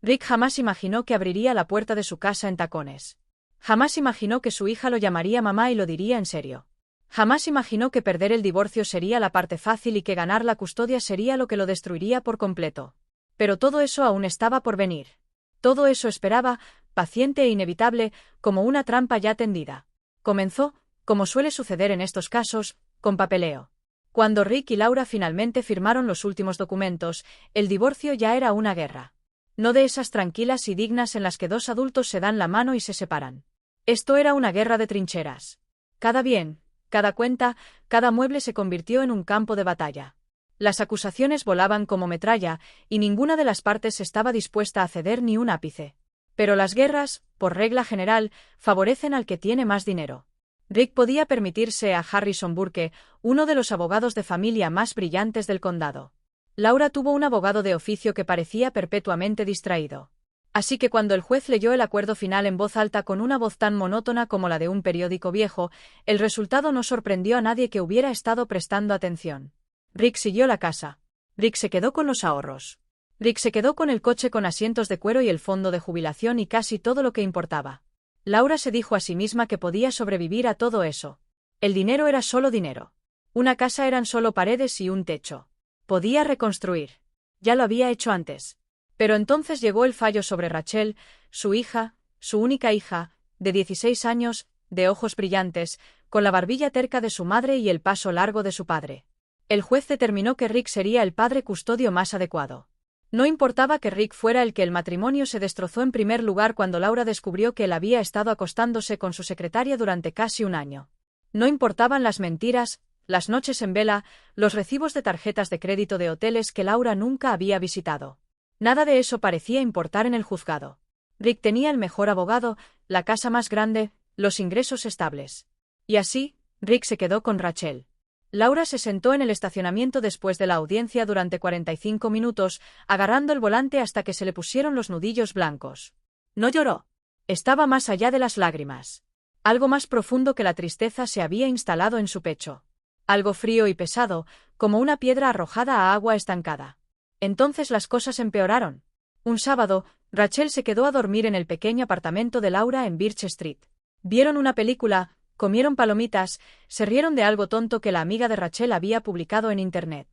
Rick jamás imaginó que abriría la puerta de su casa en tacones. Jamás imaginó que su hija lo llamaría mamá y lo diría en serio. Jamás imaginó que perder el divorcio sería la parte fácil y que ganar la custodia sería lo que lo destruiría por completo. Pero todo eso aún estaba por venir. Todo eso esperaba, paciente e inevitable, como una trampa ya tendida. Comenzó, como suele suceder en estos casos, con papeleo. Cuando Rick y Laura finalmente firmaron los últimos documentos, el divorcio ya era una guerra. No de esas tranquilas y dignas en las que dos adultos se dan la mano y se separan. Esto era una guerra de trincheras. Cada bien, cada cuenta, cada mueble se convirtió en un campo de batalla. Las acusaciones volaban como metralla, y ninguna de las partes estaba dispuesta a ceder ni un ápice. Pero las guerras, por regla general, favorecen al que tiene más dinero. Rick podía permitirse a Harrison Burke, uno de los abogados de familia más brillantes del condado. Laura tuvo un abogado de oficio que parecía perpetuamente distraído. Así que cuando el juez leyó el acuerdo final en voz alta con una voz tan monótona como la de un periódico viejo, el resultado no sorprendió a nadie que hubiera estado prestando atención. Rick siguió la casa. Rick se quedó con los ahorros. Rick se quedó con el coche con asientos de cuero y el fondo de jubilación y casi todo lo que importaba. Laura se dijo a sí misma que podía sobrevivir a todo eso. El dinero era solo dinero. Una casa eran solo paredes y un techo. Podía reconstruir. Ya lo había hecho antes. Pero entonces llegó el fallo sobre Rachel, su hija, su única hija, de 16 años, de ojos brillantes, con la barbilla terca de su madre y el paso largo de su padre. El juez determinó que Rick sería el padre custodio más adecuado. No importaba que Rick fuera el que el matrimonio se destrozó en primer lugar cuando Laura descubrió que él había estado acostándose con su secretaria durante casi un año. No importaban las mentiras, las noches en vela, los recibos de tarjetas de crédito de hoteles que Laura nunca había visitado. Nada de eso parecía importar en el juzgado. Rick tenía el mejor abogado, la casa más grande, los ingresos estables. Y así, Rick se quedó con Rachel. Laura se sentó en el estacionamiento después de la audiencia durante 45 minutos, agarrando el volante hasta que se le pusieron los nudillos blancos. No lloró. Estaba más allá de las lágrimas. Algo más profundo que la tristeza se había instalado en su pecho. Algo frío y pesado, como una piedra arrojada a agua estancada. Entonces las cosas empeoraron. Un sábado, Rachel se quedó a dormir en el pequeño apartamento de Laura en Birch Street. Vieron una película, comieron palomitas, se rieron de algo tonto que la amiga de Rachel había publicado en Internet.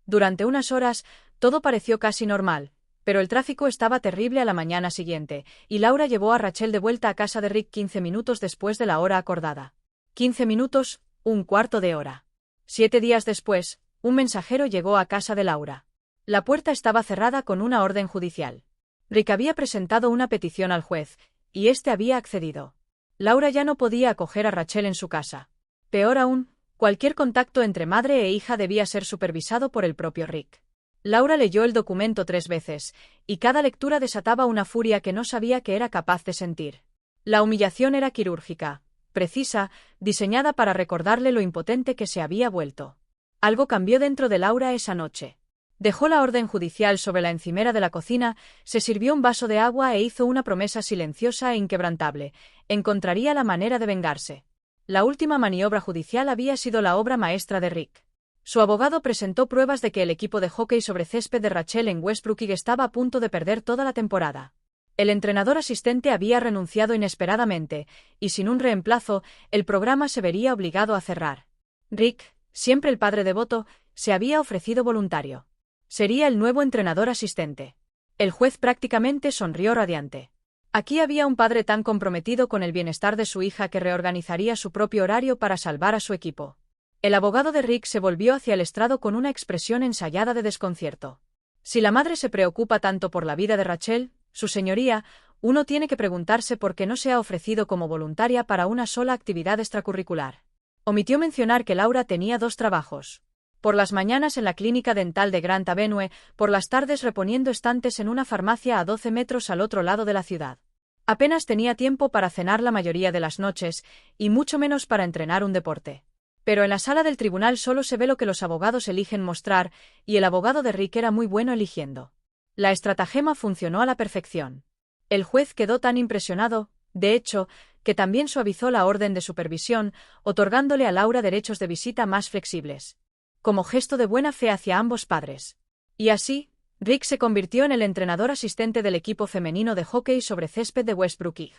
Durante unas horas, todo pareció casi normal, pero el tráfico estaba terrible a la mañana siguiente, y Laura llevó a Rachel de vuelta a casa de Rick 15 minutos después de la hora acordada. 15 minutos, un cuarto de hora. 7 días después, un mensajero llegó a casa de Laura. La puerta estaba cerrada con una orden judicial. Rick había presentado una petición al juez, y éste había accedido. Laura ya no podía acoger a Rachel en su casa. Peor aún, cualquier contacto entre madre e hija debía ser supervisado por el propio Rick. Laura leyó el documento 3 veces, y cada lectura desataba una furia que no sabía que era capaz de sentir. La humillación era quirúrgica, precisa, diseñada para recordarle lo impotente que se había vuelto. Algo cambió dentro de Laura esa noche. Dejó la orden judicial sobre la encimera de la cocina, se sirvió un vaso de agua e hizo una promesa silenciosa e inquebrantable: encontraría la manera de vengarse. La última maniobra judicial había sido la obra maestra de Rick. Su abogado presentó pruebas de que el equipo de hockey sobre césped de Rachel en Westbrook estaba a punto de perder toda la temporada. El entrenador asistente había renunciado inesperadamente, y sin un reemplazo, el programa se vería obligado a cerrar. Rick, siempre el padre devoto, se había ofrecido voluntario. Sería el nuevo entrenador asistente. El juez prácticamente sonrió radiante. Aquí había un padre tan comprometido con el bienestar de su hija que reorganizaría su propio horario para salvar a su equipo. El abogado de Rick se volvió hacia el estrado con una expresión ensayada de desconcierto. Si la madre se preocupa tanto por la vida de Rachel, su señoría, uno tiene que preguntarse por qué no se ha ofrecido como voluntaria para una sola actividad extracurricular. Omitió mencionar que Laura tenía 2 trabajos. Por las mañanas en la clínica dental de Grant Avenue, por las tardes reponiendo estantes en una farmacia a 12 metros al otro lado de la ciudad. Apenas tenía tiempo para cenar la mayoría de las noches, y mucho menos para entrenar un deporte. Pero en la sala del tribunal solo se ve lo que los abogados eligen mostrar, y el abogado de Rick era muy bueno eligiendo. La estratagema funcionó a la perfección. El juez quedó tan impresionado, de hecho, que también suavizó la orden de supervisión, otorgándole a Laura derechos de visita más flexibles. Como gesto de buena fe hacia ambos padres. Y así, Rick se convirtió en el entrenador asistente del equipo femenino de hockey sobre césped de Westbrook High.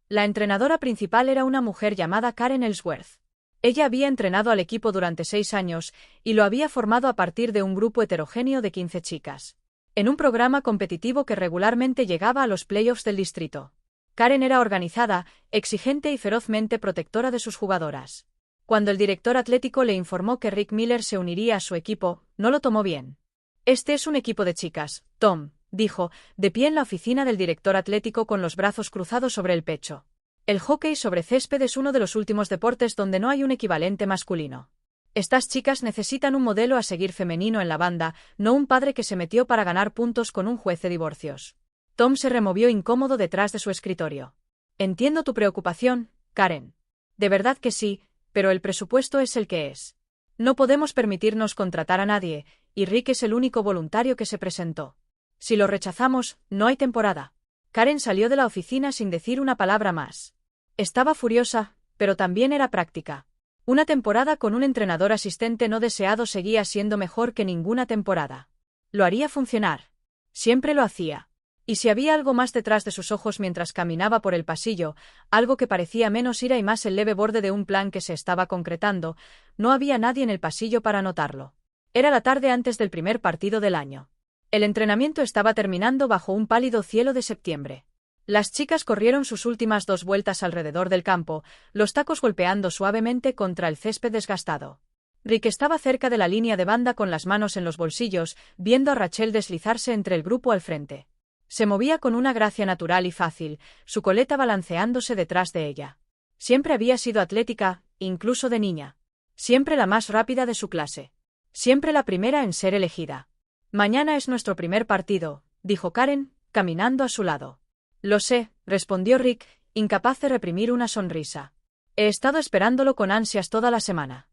La entrenadora principal era una mujer llamada Karen Ellsworth. Ella había entrenado al equipo durante 6 años y lo había formado a partir de un grupo heterogéneo de 15 chicas. En un programa competitivo que regularmente llegaba a los playoffs del distrito. Karen era organizada, exigente y ferozmente protectora de sus jugadoras. Cuando el director atlético le informó que Rick Miller se uniría a su equipo, no lo tomó bien. «Este es un equipo de chicas, Tom», dijo, de pie en la oficina del director atlético con los brazos cruzados sobre el pecho. El hockey sobre césped es uno de los últimos deportes donde no hay un equivalente masculino. Estas chicas necesitan un modelo a seguir femenino en la banda, no un padre que se metió para ganar puntos con un juez de divorcios. Tom se removió incómodo detrás de su escritorio. «Entiendo tu preocupación, Karen. De verdad que sí, pero el presupuesto es el que es. No podemos permitirnos contratar a nadie, y Rick es el único voluntario que se presentó. Si lo rechazamos, no hay temporada». Karen salió de la oficina sin decir una palabra más. Estaba furiosa, pero también era práctica. Una temporada con un entrenador asistente no deseado seguía siendo mejor que ninguna temporada. Lo haría funcionar. Siempre lo hacía. Y si había algo más detrás de sus ojos mientras caminaba por el pasillo, algo que parecía menos ira y más el leve borde de un plan que se estaba concretando, no había nadie en el pasillo para notarlo. Era la tarde antes del primer partido del año. El entrenamiento estaba terminando bajo un pálido cielo de septiembre. Las chicas corrieron sus últimas 2 vueltas alrededor del campo, los tacos golpeando suavemente contra el césped desgastado. Rick estaba cerca de la línea de banda con las manos en los bolsillos, viendo a Rachel deslizarse entre el grupo al frente. Se movía con una gracia natural y fácil, su coleta balanceándose detrás de ella. Siempre había sido atlética, incluso de niña. Siempre la más rápida de su clase. Siempre la primera en ser elegida. «Mañana es nuestro primer partido», dijo Karen, caminando a su lado. «Lo sé», respondió Rick, incapaz de reprimir una sonrisa. «He estado esperándolo con ansias toda la semana».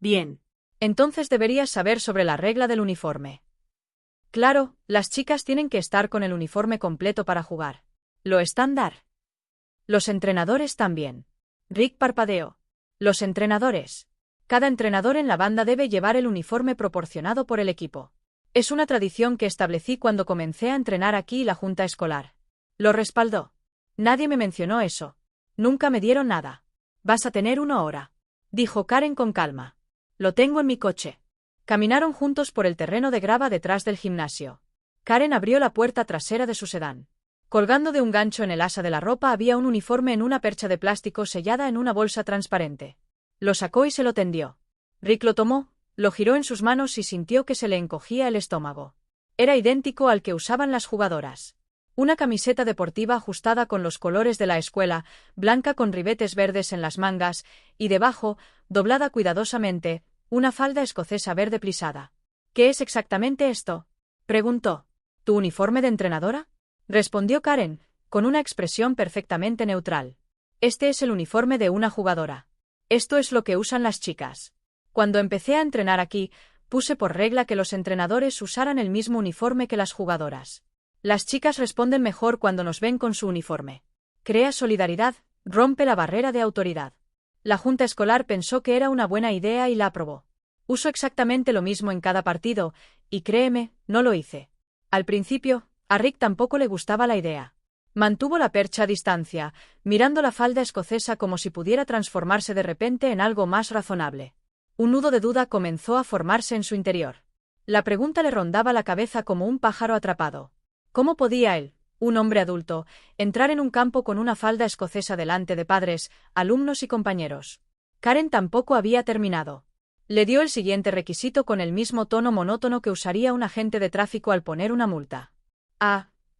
«Bien. Entonces deberías saber sobre la regla del uniforme». «Claro, las chicas tienen que estar con el uniforme completo para jugar. ¿Lo estándar?» «Los entrenadores también». Rick parpadeó. «Los entrenadores. Cada entrenador en la banda debe llevar el uniforme proporcionado por el equipo. Es una tradición que establecí cuando comencé a entrenar aquí y la junta escolar. Lo respaldó. Nadie me mencionó eso. Nunca me dieron nada. Vas a tener uno ahora», dijo Karen con calma. «Lo tengo en mi coche». Caminaron juntos por el terreno de grava detrás del gimnasio. Karen abrió la puerta trasera de su sedán. Colgando de un gancho en el asa de la ropa había un uniforme en una percha de plástico sellada en una bolsa transparente. Lo sacó y se lo tendió. Rick lo tomó, lo giró en sus manos y sintió que se le encogía el estómago. Era idéntico al que usaban las jugadoras. Una camiseta deportiva ajustada con los colores de la escuela, blanca con ribetes verdes en las mangas, y debajo, doblada cuidadosamente, una falda escocesa verde plisada. «¿Qué es exactamente esto?», preguntó. «¿Tu uniforme de entrenadora?», respondió Karen, con una expresión perfectamente neutral. «Este es el uniforme de una jugadora. Esto es lo que usan las chicas. Cuando empecé a entrenar aquí, puse por regla que los entrenadores usaran el mismo uniforme que las jugadoras. Las chicas responden mejor cuando nos ven con su uniforme. Crea solidaridad, rompe la barrera de autoridad». La junta escolar pensó que era una buena idea y la aprobó. Uso exactamente lo mismo en cada partido, y créeme, no lo hice. Al principio, a Rick tampoco le gustaba la idea. Mantuvo la percha a distancia, mirando la falda escocesa como si pudiera transformarse de repente en algo más razonable. Un nudo de duda comenzó a formarse en su interior. La pregunta le rondaba la cabeza como un pájaro atrapado. ¿Cómo podía él, un hombre adulto, entrar en un campo con una falda escocesa delante de padres, alumnos y compañeros? Karen tampoco había terminado. Le dio el siguiente requisito con el mismo tono monótono que usaría un agente de tráfico al poner una multa.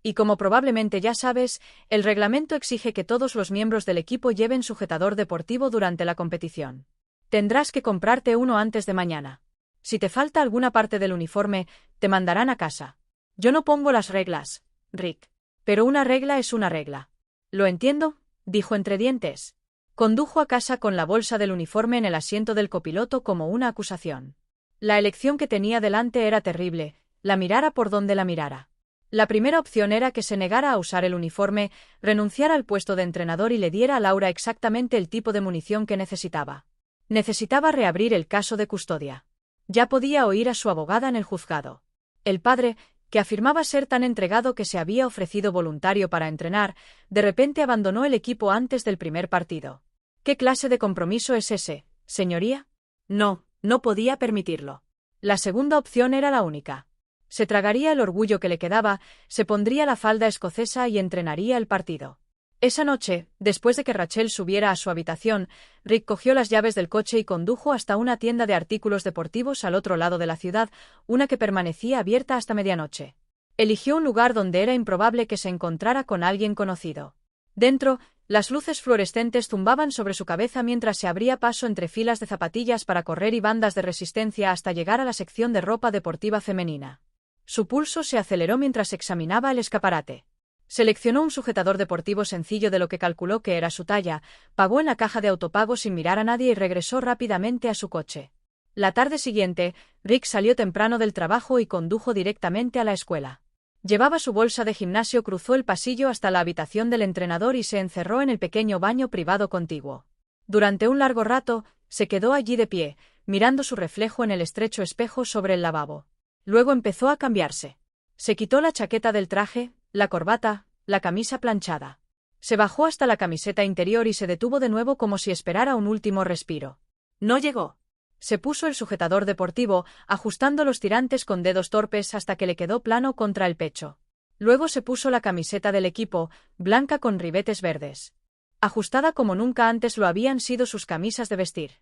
Y como probablemente ya sabes, el reglamento exige que todos los miembros del equipo lleven sujetador deportivo durante la competición. Tendrás que comprarte uno antes de mañana. Si te falta alguna parte del uniforme, te mandarán a casa. Yo no pongo las reglas, Rick. Pero una regla es una regla. «Lo entiendo», dijo entre dientes. Condujo a casa con la bolsa del uniforme en el asiento del copiloto como una acusación. La elección que tenía delante era terrible, la mirara por donde la mirara. La primera opción era que se negara a usar el uniforme, renunciara al puesto de entrenador y le diera a Laura exactamente el tipo de munición que necesitaba. Necesitaba reabrir el caso de custodia. Ya podía oír a su abogada en el juzgado. El padre, que afirmaba ser tan entregado que se había ofrecido voluntario para entrenar, de repente abandonó el equipo antes del primer partido. ¿Qué clase de compromiso es ese, señoría? No, no podía permitirlo. La segunda opción era la única. Se tragaría el orgullo que le quedaba, se pondría la falda escocesa y entrenaría el partido. Esa noche, después de que Rachel subiera a su habitación, Rick cogió las llaves del coche y condujo hasta una tienda de artículos deportivos al otro lado de la ciudad, una que permanecía abierta hasta medianoche. Eligió un lugar donde era improbable que se encontrara con alguien conocido. Dentro, las luces fluorescentes zumbaban sobre su cabeza mientras se abría paso entre filas de zapatillas para correr y bandas de resistencia hasta llegar a la sección de ropa deportiva femenina. Su pulso se aceleró mientras examinaba el escaparate. Seleccionó un sujetador deportivo sencillo de lo que calculó que era su talla, pagó en la caja de autopago sin mirar a nadie y regresó rápidamente a su coche. La tarde siguiente, Rick salió temprano del trabajo y condujo directamente a la escuela. Llevaba su bolsa de gimnasio, cruzó el pasillo hasta la habitación del entrenador y se encerró en el pequeño baño privado contiguo. Durante un largo rato, se quedó allí de pie, mirando su reflejo en el estrecho espejo sobre el lavabo. Luego empezó a cambiarse. Se quitó la chaqueta del traje, la corbata, la camisa planchada. Se bajó hasta la camiseta interior y se detuvo de nuevo como si esperara un último respiro. No llegó. Se puso el sujetador deportivo, ajustando los tirantes con dedos torpes hasta que le quedó plano contra el pecho. Luego se puso la camiseta del equipo, blanca con ribetes verdes. Ajustada como nunca antes lo habían sido sus camisas de vestir.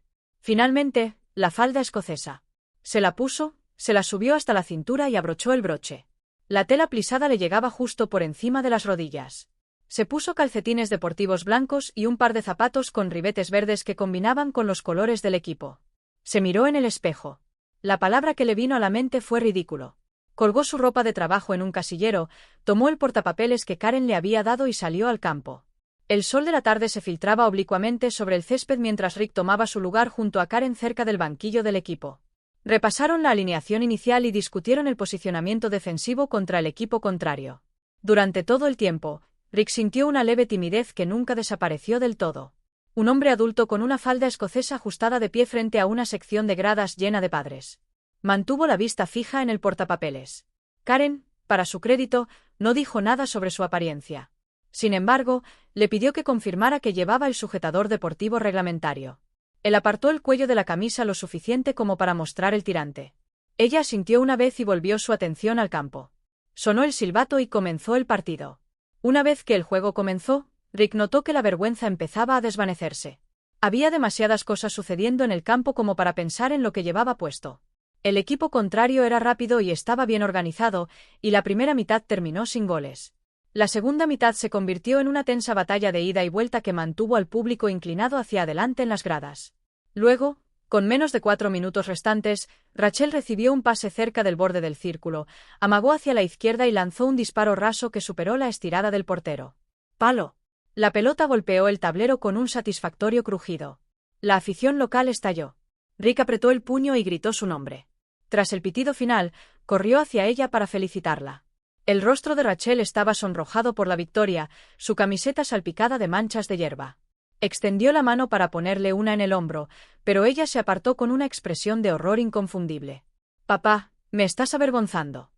Finalmente, la falda escocesa. Se la puso, se la subió hasta la cintura y abrochó el broche. La tela plisada le llegaba justo por encima de las rodillas. Se puso calcetines deportivos blancos y un par de zapatos con ribetes verdes que combinaban con los colores del equipo. Se miró en el espejo. La palabra que le vino a la mente fue ridículo. Colgó su ropa de trabajo en un casillero, tomó el portapapeles que Karen le había dado y salió al campo. El sol de la tarde se filtraba oblicuamente sobre el césped mientras Rick tomaba su lugar junto a Karen cerca del banquillo del equipo. Repasaron la alineación inicial y discutieron el posicionamiento defensivo contra el equipo contrario. Durante todo el tiempo, Rick sintió una leve timidez que nunca desapareció del todo. Un hombre adulto con una falda escocesa ajustada de pie frente a una sección de gradas llena de padres. Mantuvo la vista fija en el portapapeles. Karen, para su crédito, no dijo nada sobre su apariencia. Sin embargo, le pidió que confirmara que llevaba el sujetador deportivo reglamentario. Él apartó el cuello de la camisa lo suficiente como para mostrar el tirante. Ella asintió una vez y volvió su atención al campo. Sonó el silbato y comenzó el partido. Una vez que el juego comenzó, Rick notó que la vergüenza empezaba a desvanecerse. Había demasiadas cosas sucediendo en el campo como para pensar en lo que llevaba puesto. El equipo contrario era rápido y estaba bien organizado, y la primera mitad terminó sin goles. La segunda mitad se convirtió en una tensa batalla de ida y vuelta que mantuvo al público inclinado hacia adelante en las gradas. Luego, con menos de 4 minutos restantes, Rachel recibió un pase cerca del borde del círculo, amagó hacia la izquierda y lanzó un disparo raso que superó la estirada del portero. ¡Palo! La pelota golpeó el tablero con un satisfactorio crujido. La afición local estalló. Rick apretó el puño y gritó su nombre. Tras el pitido final, corrió hacia ella para felicitarla. El rostro de Rachel estaba sonrojado por la victoria, su camiseta salpicada de manchas de hierba. Extendió la mano para ponerle una en el hombro, pero ella se apartó con una expresión de horror inconfundible. «Papá, me estás avergonzando».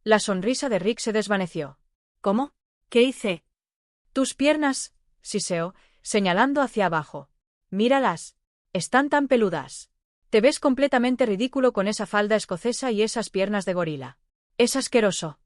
La sonrisa de Rick se desvaneció. «¿Cómo? ¿Qué hice?» «Tus piernas», siseó, señalando hacia abajo. «Míralas. Están tan peludas. Te ves completamente ridículo con esa falda escocesa y esas piernas de gorila. Es asqueroso».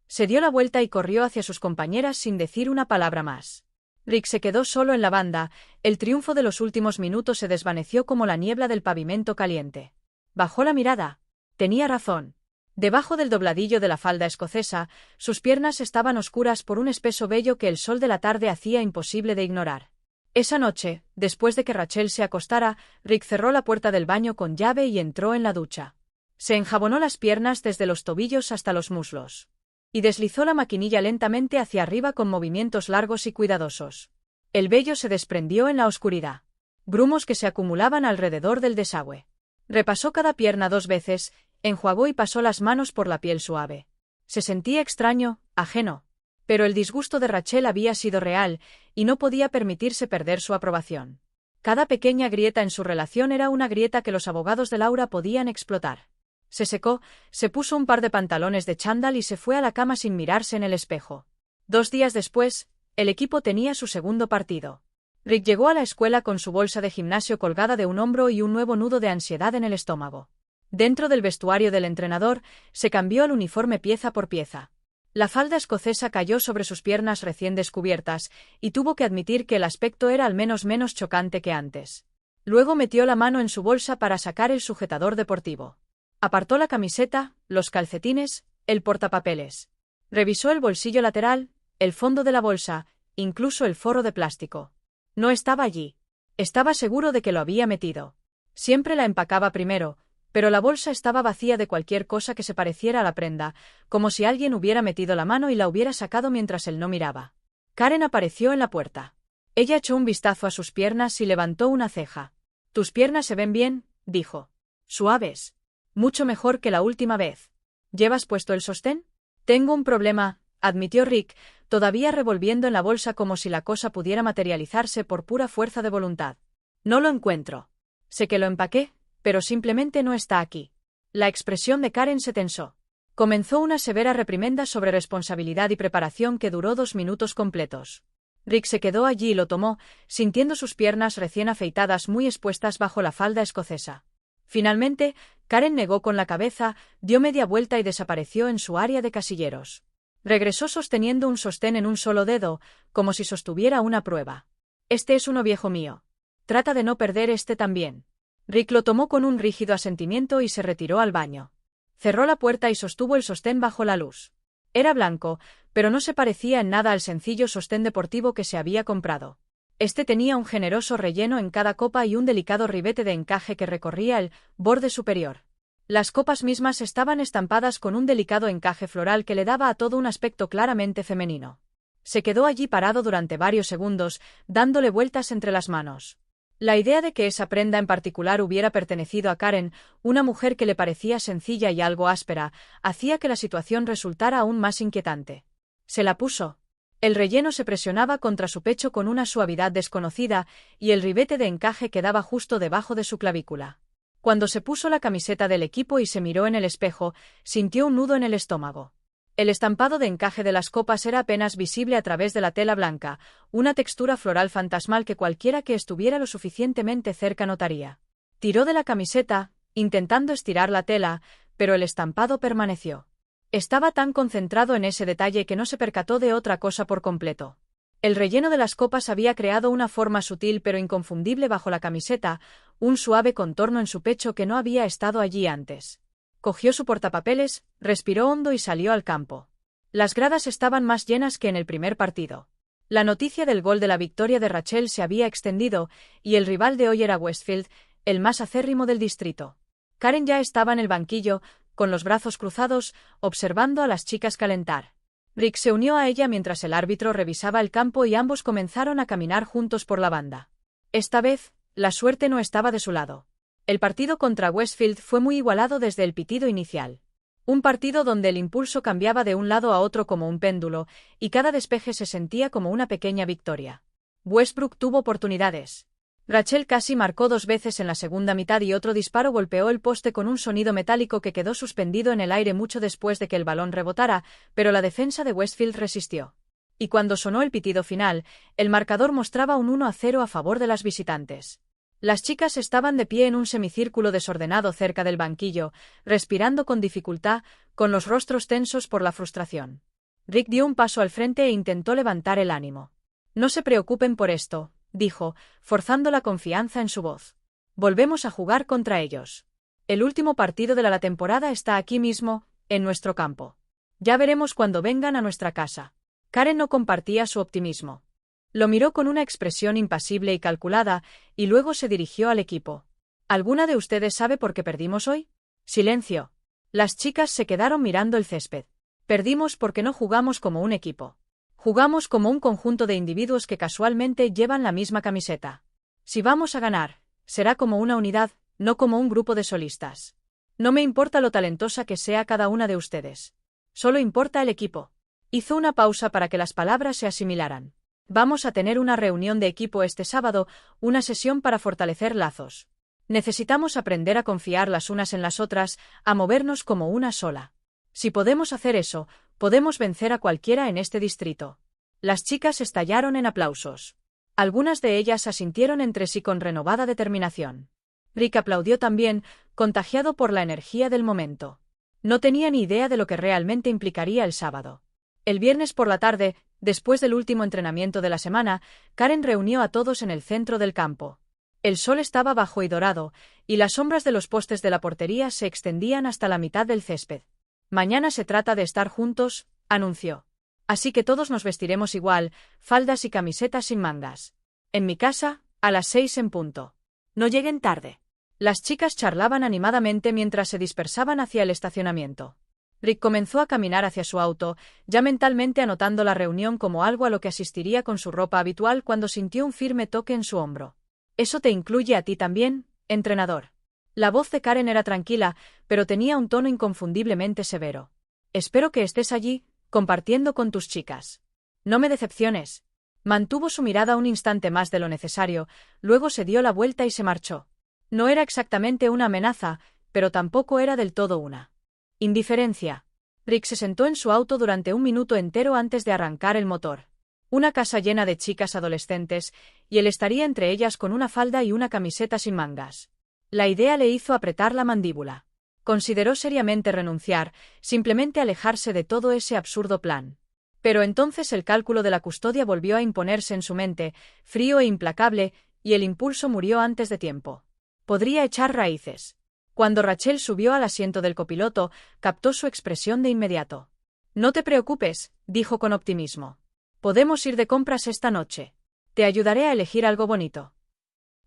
Se dio la vuelta y corrió hacia sus compañeras sin decir una palabra más. Rick se quedó solo en la banda, el triunfo de los últimos minutos se desvaneció como la niebla del pavimento caliente. Bajó la mirada. Tenía razón. Debajo del dobladillo de la falda escocesa, sus piernas estaban oscuras por un espeso vello que el sol de la tarde hacía imposible de ignorar. Esa noche, después de que Rachel se acostara, Rick cerró la puerta del baño con llave y entró en la ducha. Se enjabonó las piernas desde los tobillos hasta los muslos. Y deslizó la maquinilla lentamente hacia arriba con movimientos largos y cuidadosos. El vello se desprendió en la oscuridad. Grumos que se acumulaban alrededor del desagüe. Repasó cada pierna 2 veces, enjuagó y pasó las manos por la piel suave. Se sentía extraño, ajeno. Pero el disgusto de Rachel había sido real, y no podía permitirse perder su aprobación. Cada pequeña grieta en su relación era una grieta que los abogados de Laura podían explotar. Se secó, se puso un par de pantalones de chándal y se fue a la cama sin mirarse en el espejo. 2 días después, el equipo tenía su segundo partido. Rick llegó a la escuela con su bolsa de gimnasio colgada de un hombro y un nuevo nudo de ansiedad en el estómago. Dentro del vestuario del entrenador, se cambió el uniforme pieza por pieza. La falda escocesa cayó sobre sus piernas recién descubiertas, y tuvo que admitir que el aspecto era al menos menos chocante que antes. Luego metió la mano en su bolsa para sacar el sujetador deportivo. Apartó la camiseta, los calcetines, el portapapeles. Revisó el bolsillo lateral, el fondo de la bolsa, incluso el forro de plástico. No estaba allí. Estaba seguro de que lo había metido. Siempre la empacaba primero, pero la bolsa estaba vacía de cualquier cosa que se pareciera a la prenda, como si alguien hubiera metido la mano y la hubiera sacado mientras él no miraba. Karen apareció en la puerta. Ella echó un vistazo a sus piernas y levantó una ceja. «Tus piernas se ven bien», dijo. «Suaves. Mucho mejor que la última vez. ¿Llevas puesto el sostén?» «Tengo un problema», admitió Rick, todavía revolviendo en la bolsa como si la cosa pudiera materializarse por pura fuerza de voluntad. «No lo encuentro. Sé que lo empaqué, pero simplemente no está aquí». La expresión de Karen se tensó. Comenzó una severa reprimenda sobre responsabilidad y preparación que duró 2 minutos completos. Rick se quedó allí y lo tomó, sintiendo sus piernas recién afeitadas muy expuestas bajo la falda escocesa. Finalmente, Karen negó con la cabeza, dio media vuelta y desapareció en su área de casilleros. Regresó sosteniendo un sostén en un solo dedo, como si sostuviera una prueba. «Este es uno viejo mío. Trata de no perder este también». Rick lo tomó con un rígido asentimiento y se retiró al baño. Cerró la puerta y sostuvo el sostén bajo la luz. Era blanco, pero no se parecía en nada al sencillo sostén deportivo que se había comprado. Este tenía un generoso relleno en cada copa y un delicado ribete de encaje que recorría el borde superior. Las copas mismas estaban estampadas con un delicado encaje floral que le daba a todo un aspecto claramente femenino. Se quedó allí parado durante varios segundos, dándole vueltas entre las manos. La idea de que esa prenda en particular hubiera pertenecido a Karen, una mujer que le parecía sencilla y algo áspera, hacía que la situación resultara aún más inquietante. Se la puso. El relleno se presionaba contra su pecho con una suavidad desconocida, y el ribete de encaje quedaba justo debajo de su clavícula. Cuando se puso la camiseta del equipo y se miró en el espejo, sintió un nudo en el estómago. El estampado de encaje de las copas era apenas visible a través de la tela blanca, una textura floral fantasmal que cualquiera que estuviera lo suficientemente cerca notaría. Tiró de la camiseta, intentando estirar la tela, pero el estampado permaneció. Estaba tan concentrado en ese detalle que no se percató de otra cosa por completo. El relleno de las copas había creado una forma sutil pero inconfundible bajo la camiseta, un suave contorno en su pecho que no había estado allí antes. Cogió su portapapeles, respiró hondo y salió al campo. Las gradas estaban más llenas que en el primer partido. La noticia del gol de la victoria de Rachel se había extendido, y el rival de hoy era Westfield, el más acérrimo del distrito. Karen ya estaba en el banquillo, con los brazos cruzados, observando a las chicas calentar. Rick se unió a ella mientras el árbitro revisaba el campo y ambos comenzaron a caminar juntos por la banda. Esta vez, la suerte no estaba de su lado. El partido contra Westfield fue muy igualado desde el pitido inicial. Un partido donde el impulso cambiaba de un lado a otro como un péndulo, y cada despeje se sentía como una pequeña victoria. Westbrook tuvo oportunidades. Rachel casi marcó 2 veces en la segunda mitad y otro disparo golpeó el poste con un sonido metálico que quedó suspendido en el aire mucho después de que el balón rebotara, pero la defensa de Westfield resistió. Y cuando sonó el pitido final, el marcador mostraba un 1-0 a favor de las visitantes. Las chicas estaban de pie en un semicírculo desordenado cerca del banquillo, respirando con dificultad, con los rostros tensos por la frustración. Rick dio un paso al frente e intentó levantar el ánimo. «No se preocupen por esto», dijo, forzando la confianza en su voz. «Volvemos a jugar contra ellos. El último partido de la temporada está aquí mismo, en nuestro campo. Ya veremos cuando vengan a nuestra casa». Karen no compartía su optimismo. Lo miró con una expresión impasible y calculada, y luego se dirigió al equipo. ¿Alguna de ustedes sabe por qué perdimos hoy? Silencio. Las chicas se quedaron mirando el césped. Perdimos porque no jugamos como un equipo. Jugamos como un conjunto de individuos que casualmente llevan la misma camiseta. Si vamos a ganar, será como una unidad, no como un grupo de solistas. No me importa lo talentosa que sea cada una de ustedes. Solo importa el equipo. Hizo una pausa para que las palabras se asimilaran. Vamos a tener una reunión de equipo este sábado, una sesión para fortalecer lazos. Necesitamos aprender a confiar las unas en las otras, a movernos como una sola. Si podemos hacer eso, podemos vencer a cualquiera en este distrito. Las chicas estallaron en aplausos. Algunas de ellas asintieron entre sí con renovada determinación. Rick aplaudió también, contagiado por la energía del momento. No tenía ni idea de lo que realmente implicaría el sábado. El viernes por la tarde, después del último entrenamiento de la semana, Karen reunió a todos en el centro del campo. El sol estaba bajo y dorado, y las sombras de los postes de la portería se extendían hasta la mitad del césped. Mañana se trata de estar juntos, anunció. Así que todos nos vestiremos igual, faldas y camisetas sin mangas. En mi casa, a las 6 en punto. No lleguen tarde. Las chicas charlaban animadamente mientras se dispersaban hacia el estacionamiento. Rick comenzó a caminar hacia su auto, ya mentalmente anotando la reunión como algo a lo que asistiría con su ropa habitual cuando sintió un firme toque en su hombro. ¿Eso te incluye a ti también, entrenador? La voz de Karen era tranquila, pero tenía un tono inconfundiblemente severo. Espero que estés allí, compartiendo con tus chicas. No me decepciones. Mantuvo su mirada un instante más de lo necesario, luego se dio la vuelta y se marchó. No era exactamente una amenaza, pero tampoco era del todo una indiferencia. Rick se sentó en su auto durante un minuto entero antes de arrancar el motor. Una casa llena de chicas adolescentes, y él estaría entre ellas con una falda y una camiseta sin mangas. La idea le hizo apretar la mandíbula. Consideró seriamente renunciar, simplemente alejarse de todo ese absurdo plan. Pero entonces el cálculo de la custodia volvió a imponerse en su mente, frío e implacable, y el impulso murió antes de tiempo. Podría echar raíces. Cuando Rachel subió al asiento del copiloto, captó su expresión de inmediato. No te preocupes, dijo con optimismo. Podemos ir de compras esta noche. Te ayudaré a elegir algo bonito.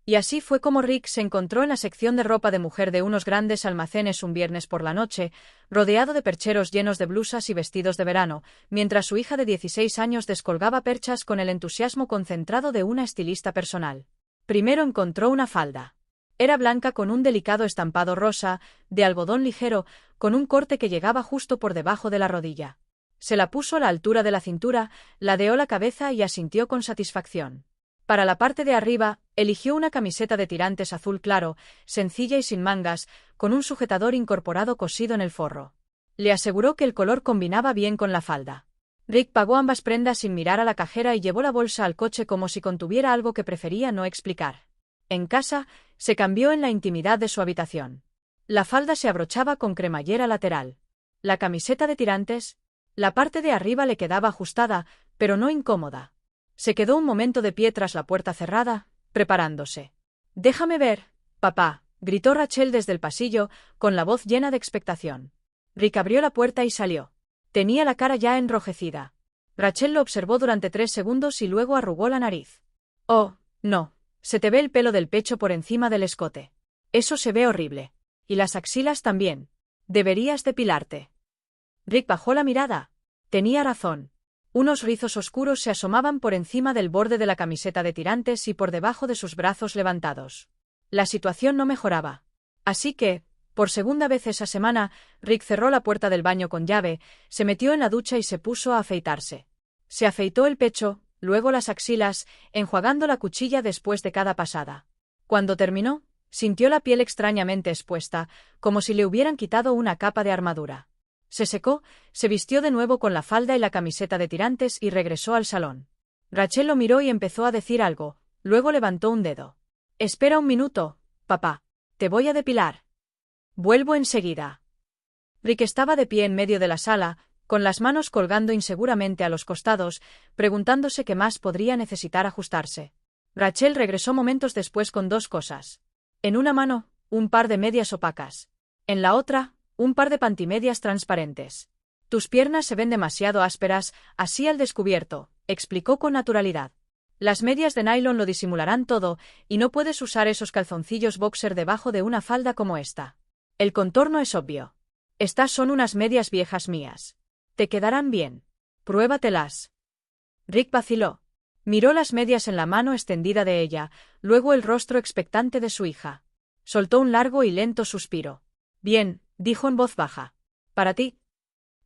Y así fue como Rick se encontró en la sección de ropa de mujer de unos grandes almacenes un viernes por la noche, rodeado de percheros llenos de blusas y vestidos de verano, mientras su hija de 16 años descolgaba perchas con el entusiasmo concentrado de una estilista personal. Primero encontró una falda. Era blanca con un delicado estampado rosa, de algodón ligero, con un corte que llegaba justo por debajo de la rodilla. Se la puso a la altura de la cintura, ladeó la cabeza y asintió con satisfacción. Para la parte de arriba, eligió una camiseta de tirantes azul claro, sencilla y sin mangas, con un sujetador incorporado cosido en el forro. Le aseguró que el color combinaba bien con la falda. Rick pagó ambas prendas sin mirar a la cajera y llevó la bolsa al coche como si contuviera algo que prefería no explicar. En casa, se cambió en la intimidad de su habitación. La falda se abrochaba con cremallera lateral. La camiseta de tirantes, la parte de arriba le quedaba ajustada, pero no incómoda. Se quedó un momento de pie tras la puerta cerrada, preparándose. «Déjame ver, papá», gritó Rachel desde el pasillo, con la voz llena de expectación. Rick abrió la puerta y salió. Tenía la cara ya enrojecida. Rachel lo observó durante 3 segundos y luego arrugó la nariz. «Oh, no. Se te ve el pelo del pecho por encima del escote. Eso se ve horrible. Y las axilas también. Deberías depilarte». Rick bajó la mirada. Tenía razón. Unos rizos oscuros se asomaban por encima del borde de la camiseta de tirantes y por debajo de sus brazos levantados. La situación no mejoraba. Así que, por segunda vez esa semana, Rick cerró la puerta del baño con llave, se metió en la ducha y se puso a afeitarse. Se afeitó el pecho, luego las axilas, enjuagando la cuchilla después de cada pasada. Cuando terminó, sintió la piel extrañamente expuesta, como si le hubieran quitado una capa de armadura. Se secó, se vistió de nuevo con la falda y la camiseta de tirantes y regresó al salón. Rachel lo miró y empezó a decir algo, luego levantó un dedo. «Espera un minuto, papá. Te voy a depilar. Vuelvo enseguida». Rick estaba de pie en medio de la sala, con las manos colgando inseguramente a los costados, preguntándose qué más podría necesitar ajustarse. Rachel regresó momentos después con 2 cosas. En una mano, un par de medias opacas. En la otra, un par de pantimedias transparentes. «Tus piernas se ven demasiado ásperas, así al descubierto», explicó con naturalidad. «Las medias de nylon lo disimularán todo, y no puedes usar esos calzoncillos boxer debajo de una falda como esta. El contorno es obvio. Estas son unas medias viejas mías. Te quedarán bien. Pruébatelas». Rick vaciló. Miró las medias en la mano extendida de ella, luego el rostro expectante de su hija. Soltó un largo y lento suspiro. «Bien», dijo en voz baja. «Para ti».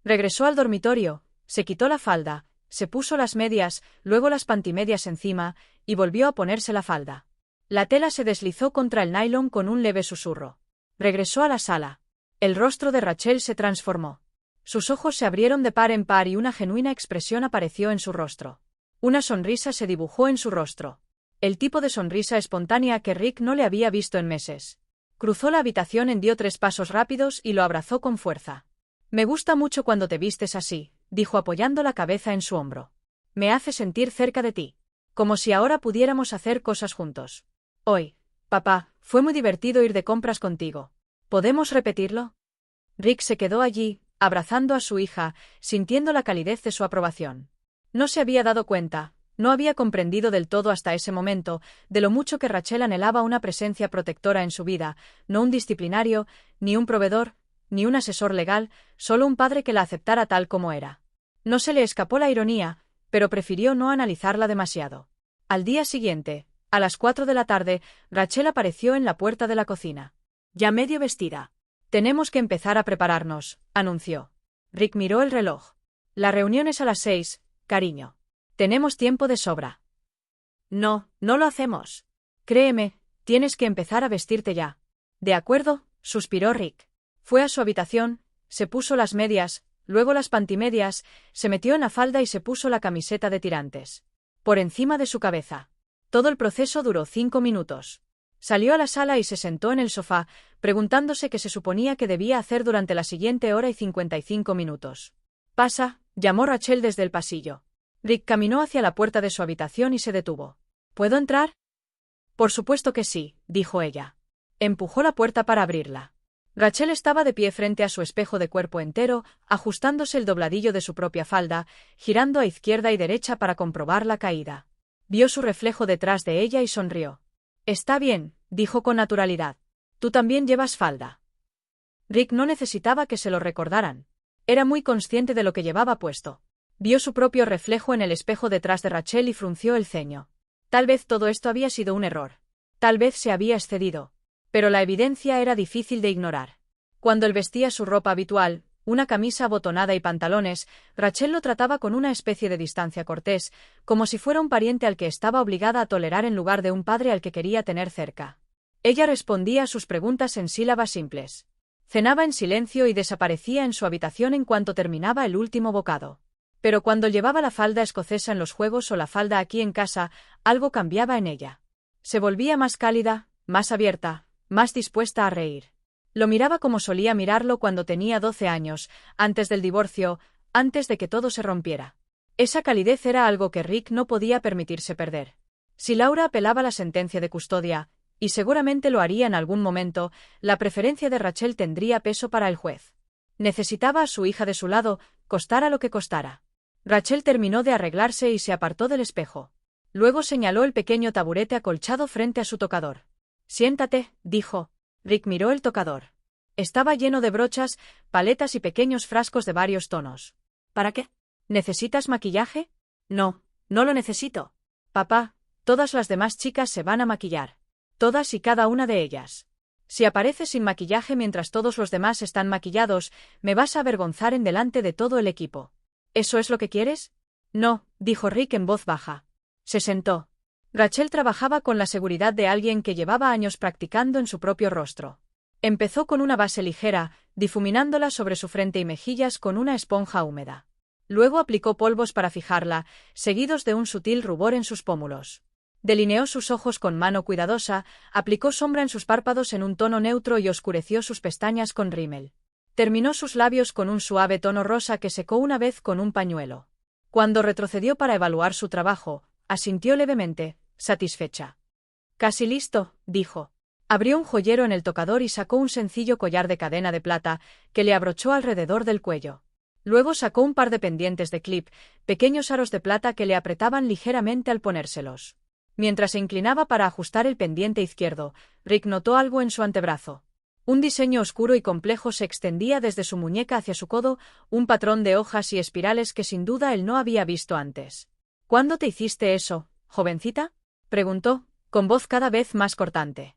Regresó al dormitorio, se quitó la falda, se puso las medias, luego las pantimedias encima, y volvió a ponerse la falda. La tela se deslizó contra el nylon con un leve susurro. Regresó a la sala. El rostro de Rachel se transformó. Sus ojos se abrieron de par en par y una genuina expresión apareció en su rostro. Una sonrisa se dibujó en su rostro. El tipo de sonrisa espontánea que Rick no le había visto en meses. Cruzó la habitación, dio 3 pasos rápidos y lo abrazó con fuerza. Me gusta mucho cuando te vistes así, dijo apoyando la cabeza en su hombro. Me hace sentir cerca de ti. Como si ahora pudiéramos hacer cosas juntos. Hoy, papá, fue muy divertido ir de compras contigo. ¿Podemos repetirlo? Rick se quedó allí, abrazando a su hija, sintiendo la calidez de su aprobación. No se había dado cuenta, no había comprendido del todo hasta ese momento, de lo mucho que Rachel anhelaba una presencia protectora en su vida, no un disciplinario, ni un proveedor, ni un asesor legal, solo un padre que la aceptara tal como era. No se le escapó la ironía, pero prefirió no analizarla demasiado. Al día siguiente, a las 4 de la tarde, Rachel apareció en la puerta de la cocina. Ya medio vestida. Tenemos que empezar a prepararnos, anunció. Rick miró el reloj. La reunión es a las 6, cariño. Tenemos tiempo de sobra. No, no lo hacemos. Créeme, tienes que empezar a vestirte ya. De acuerdo, suspiró Rick. Fue a su habitación, se puso las medias, luego las pantimedias, se metió en la falda y se puso la camiseta de tirantes. Por encima de su cabeza. Todo el proceso duró 5 minutos. Salió a la sala y se sentó en el sofá, preguntándose qué se suponía que debía hacer durante la siguiente hora y 55 minutos. Pasa, llamó Rachel desde el pasillo. Rick caminó hacia la puerta de su habitación y se detuvo. ¿Puedo entrar? Por supuesto que sí, dijo ella. Empujó la puerta para abrirla. Rachel estaba de pie frente a su espejo de cuerpo entero, ajustándose el dobladillo de su propia falda, girando a izquierda y derecha para comprobar la caída. Vio su reflejo detrás de ella y sonrió. Está bien, dijo con naturalidad. Tú también llevas falda. Rick no necesitaba que se lo recordaran. Era muy consciente de lo que llevaba puesto. Vio su propio reflejo en el espejo detrás de Rachel y frunció el ceño. Tal vez todo esto había sido un error. Tal vez se había excedido. Pero la evidencia era difícil de ignorar. Cuando él vestía su ropa habitual, una camisa abotonada y pantalones, Rachel lo trataba con una especie de distancia cortés, como si fuera un pariente al que estaba obligada a tolerar en lugar de un padre al que quería tener cerca. Ella respondía a sus preguntas en sílabas simples. Cenaba en silencio y desaparecía en su habitación en cuanto terminaba el último bocado. Pero cuando llevaba la falda escocesa en los juegos o la falda aquí en casa, algo cambiaba en ella. Se volvía más cálida, más abierta, más dispuesta a reír. Lo miraba como solía mirarlo cuando tenía 12 años, antes del divorcio, antes de que todo se rompiera. Esa calidez era algo que Rick no podía permitirse perder. Si Laura apelaba la sentencia de custodia, y seguramente lo haría en algún momento, la preferencia de Rachel tendría peso para el juez. Necesitaba a su hija de su lado, costara lo que costara. Rachel terminó de arreglarse y se apartó del espejo. Luego señaló el pequeño taburete acolchado frente a su tocador. Siéntate, dijo. Rick miró el tocador. Estaba lleno de brochas, paletas y pequeños frascos de varios tonos. ¿Para qué? ¿Necesitas maquillaje? No, no lo necesito. Papá, todas las demás chicas se van a maquillar. Todas y cada una de ellas. Si apareces sin maquillaje mientras todos los demás están maquillados, me vas a avergonzar en delante de todo el equipo. ¿Eso es lo que quieres? No, dijo Rick en voz baja. Se sentó. Rachel trabajaba con la seguridad de alguien que llevaba años practicando en su propio rostro. Empezó con una base ligera, difuminándola sobre su frente y mejillas con una esponja húmeda. Luego aplicó polvos para fijarla, seguidos de un sutil rubor en sus pómulos. Delineó sus ojos con mano cuidadosa, aplicó sombra en sus párpados en un tono neutro y oscureció sus pestañas con rímel. Terminó sus labios con un suave tono rosa que secó una vez con un pañuelo. Cuando retrocedió para evaluar su trabajo, asintió levemente, satisfecha. Casi listo, dijo. Abrió un joyero en el tocador y sacó un sencillo collar de cadena de plata, que le abrochó alrededor del cuello. Luego sacó un par de pendientes de clip, pequeños aros de plata que le apretaban ligeramente al ponérselos. Mientras se inclinaba para ajustar el pendiente izquierdo, Rick notó algo en su antebrazo. Un diseño oscuro y complejo se extendía desde su muñeca hacia su codo, un patrón de hojas y espirales que sin duda él no había visto antes. ¿Cuándo te hiciste eso, jovencita? Preguntó, con voz cada vez más cortante.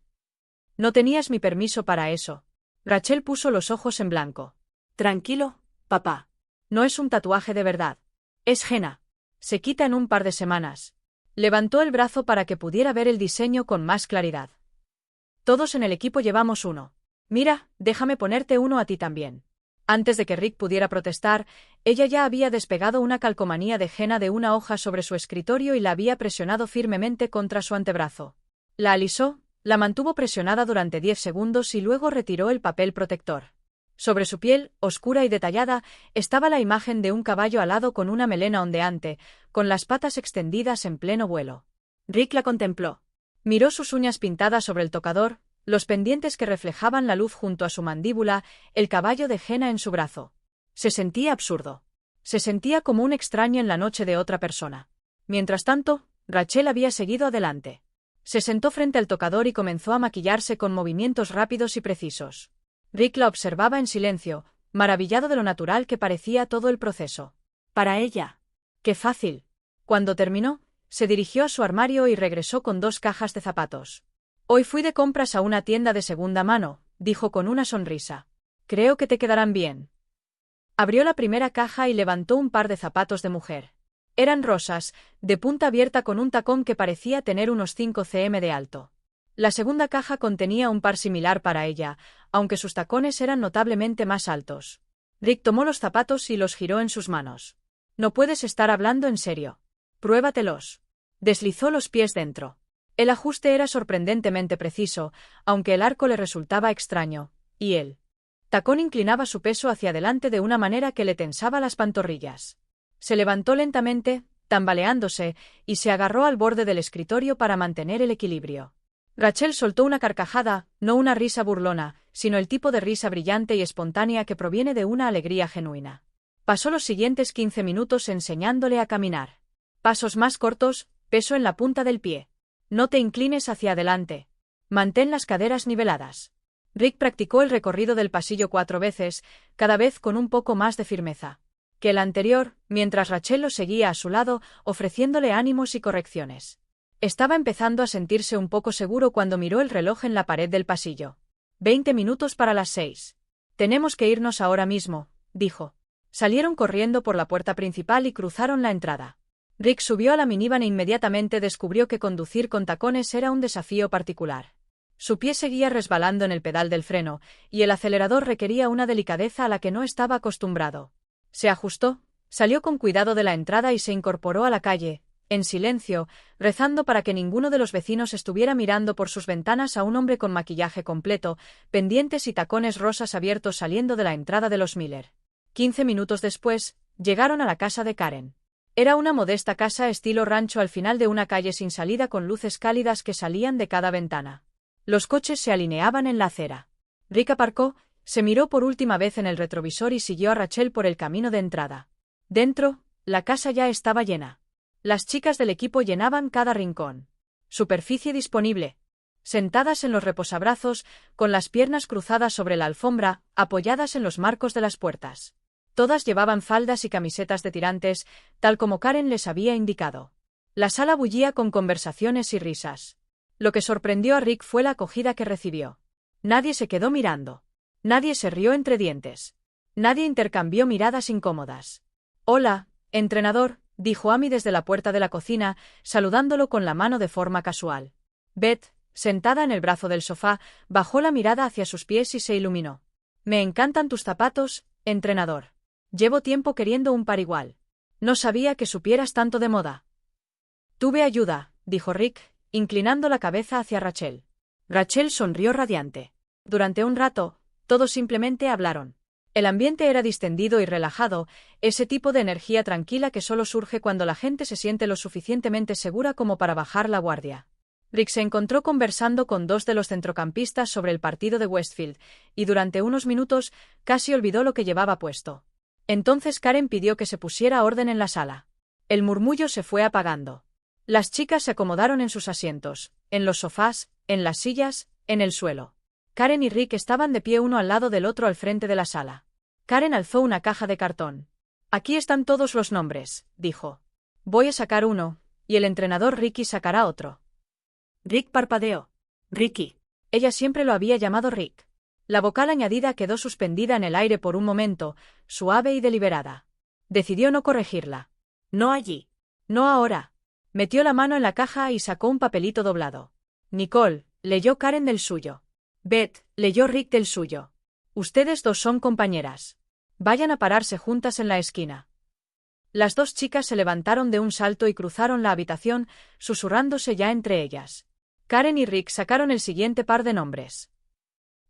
No tenías mi permiso para eso. Rachel puso los ojos en blanco. Tranquilo, papá. No es un tatuaje de verdad. Es henna. Se quita en un par de semanas. Levantó el brazo para que pudiera ver el diseño con más claridad. Todos en el equipo llevamos uno. Mira, déjame ponerte uno a ti también. Antes de que Rick pudiera protestar, ella ya había despegado una calcomanía de henna de una hoja sobre su escritorio y la había presionado firmemente contra su antebrazo. La alisó, la mantuvo presionada durante 10 segundos y luego retiró el papel protector. Sobre su piel, oscura y detallada, estaba la imagen de un caballo alado con una melena ondeante, con las patas extendidas en pleno vuelo. Rick la contempló. Miró sus uñas pintadas sobre el tocador, los pendientes que reflejaban la luz junto a su mandíbula, el caballo de henna en su brazo. Se sentía absurdo. Se sentía como un extraño en la noche de otra persona. Mientras tanto, Rachel había seguido adelante. Se sentó frente al tocador y comenzó a maquillarse con movimientos rápidos y precisos. Rick la observaba en silencio, maravillado de lo natural que parecía todo el proceso. Para ella. ¡Qué fácil! Cuando terminó, se dirigió a su armario y regresó con 2 cajas de zapatos. Hoy fui de compras a una tienda de segunda mano, dijo con una sonrisa. Creo que te quedarán bien. Abrió la primera caja y levantó un par de zapatos de mujer. Eran rosas, de punta abierta con un tacón que parecía tener unos 5 cm de alto. La segunda caja contenía un par similar para ella, aunque sus tacones eran notablemente más altos. Rick tomó los zapatos y los giró en sus manos. No puedes estar hablando en serio. Pruébatelos. Deslizó los pies dentro. El ajuste era sorprendentemente preciso, aunque el arco le resultaba extraño, y el tacón inclinaba su peso hacia adelante de una manera que le tensaba las pantorrillas. Se levantó lentamente, tambaleándose, y se agarró al borde del escritorio para mantener el equilibrio. Rachel soltó una carcajada, no una risa burlona, sino el tipo de risa brillante y espontánea que proviene de una alegría genuina. Pasó los siguientes 15 minutos enseñándole a caminar. Pasos más cortos, peso en la punta del pie. No te inclines hacia adelante. Mantén las caderas niveladas. Rick practicó el recorrido del pasillo 4 veces, cada vez con un poco más de firmeza que el anterior, mientras Rachel lo seguía a su lado, ofreciéndole ánimos y correcciones. Estaba empezando a sentirse un poco seguro cuando miró el reloj en la pared del pasillo. 20 minutos para las 6. Tenemos que irnos ahora mismo, dijo. Salieron corriendo por la puerta principal y cruzaron la entrada. Rick subió a la minivan e inmediatamente descubrió que conducir con tacones era un desafío particular. Su pie seguía resbalando en el pedal del freno, y el acelerador requería una delicadeza a la que no estaba acostumbrado. Se ajustó, salió con cuidado de la entrada y se incorporó a la calle, en silencio, rezando para que ninguno de los vecinos estuviera mirando por sus ventanas a un hombre con maquillaje completo, pendientes y tacones rosas abiertos saliendo de la entrada de los Miller. 15 minutos después, llegaron a la casa de Karen. Era una modesta casa estilo rancho al final de una calle sin salida con luces cálidas que salían de cada ventana. Los coches se alineaban en la acera. Rick aparcó, se miró por última vez en el retrovisor y siguió a Rachel por el camino de entrada. Dentro, la casa ya estaba llena. Las chicas del equipo llenaban cada rincón. Superficie disponible. Sentadas en los reposabrazos, con las piernas cruzadas sobre la alfombra, apoyadas en los marcos de las puertas. Todas llevaban faldas y camisetas de tirantes, tal como Karen les había indicado. La sala bullía con conversaciones y risas. Lo que sorprendió a Rick fue la acogida que recibió. Nadie se quedó mirando. Nadie se rió entre dientes. Nadie intercambió miradas incómodas. «Hola, entrenador», dijo Amy desde la puerta de la cocina, saludándolo con la mano de forma casual. Beth, sentada en el brazo del sofá, bajó la mirada hacia sus pies y se iluminó. «Me encantan tus zapatos, entrenador. Llevo tiempo queriendo un par igual. No sabía que supieras tanto de moda». «Tuve ayuda», dijo Rick, inclinando la cabeza hacia Rachel. Rachel sonrió radiante. Durante un rato, todos simplemente hablaron. El ambiente era distendido y relajado, ese tipo de energía tranquila que solo surge cuando la gente se siente lo suficientemente segura como para bajar la guardia. Rick se encontró conversando con 2 de los centrocampistas sobre el partido de Westfield, y durante unos minutos casi olvidó lo que llevaba puesto. Entonces Karen pidió que se pusiera orden en la sala. El murmullo se fue apagando. Las chicas se acomodaron en sus asientos, en los sofás, en las sillas, en el suelo. Karen y Rick estaban de pie uno al lado del otro al frente de la sala. Karen alzó una caja de cartón. «Aquí están todos los nombres», dijo. «Voy a sacar uno, y el entrenador Ricky sacará otro». Rick parpadeó. «Ricky». Ella siempre lo había llamado Rick. La vocal añadida quedó suspendida en el aire por un momento, suave y deliberada. Decidió no corregirla. «No allí. No ahora. Metió la mano en la caja y sacó un papelito doblado. Nicole, leyó Karen del suyo. Beth, leyó Rick del suyo. Ustedes dos son compañeras. Vayan a pararse juntas en la esquina. Las dos chicas se levantaron de un salto y cruzaron la habitación, susurrándose ya entre ellas. Karen y Rick sacaron el siguiente par de nombres.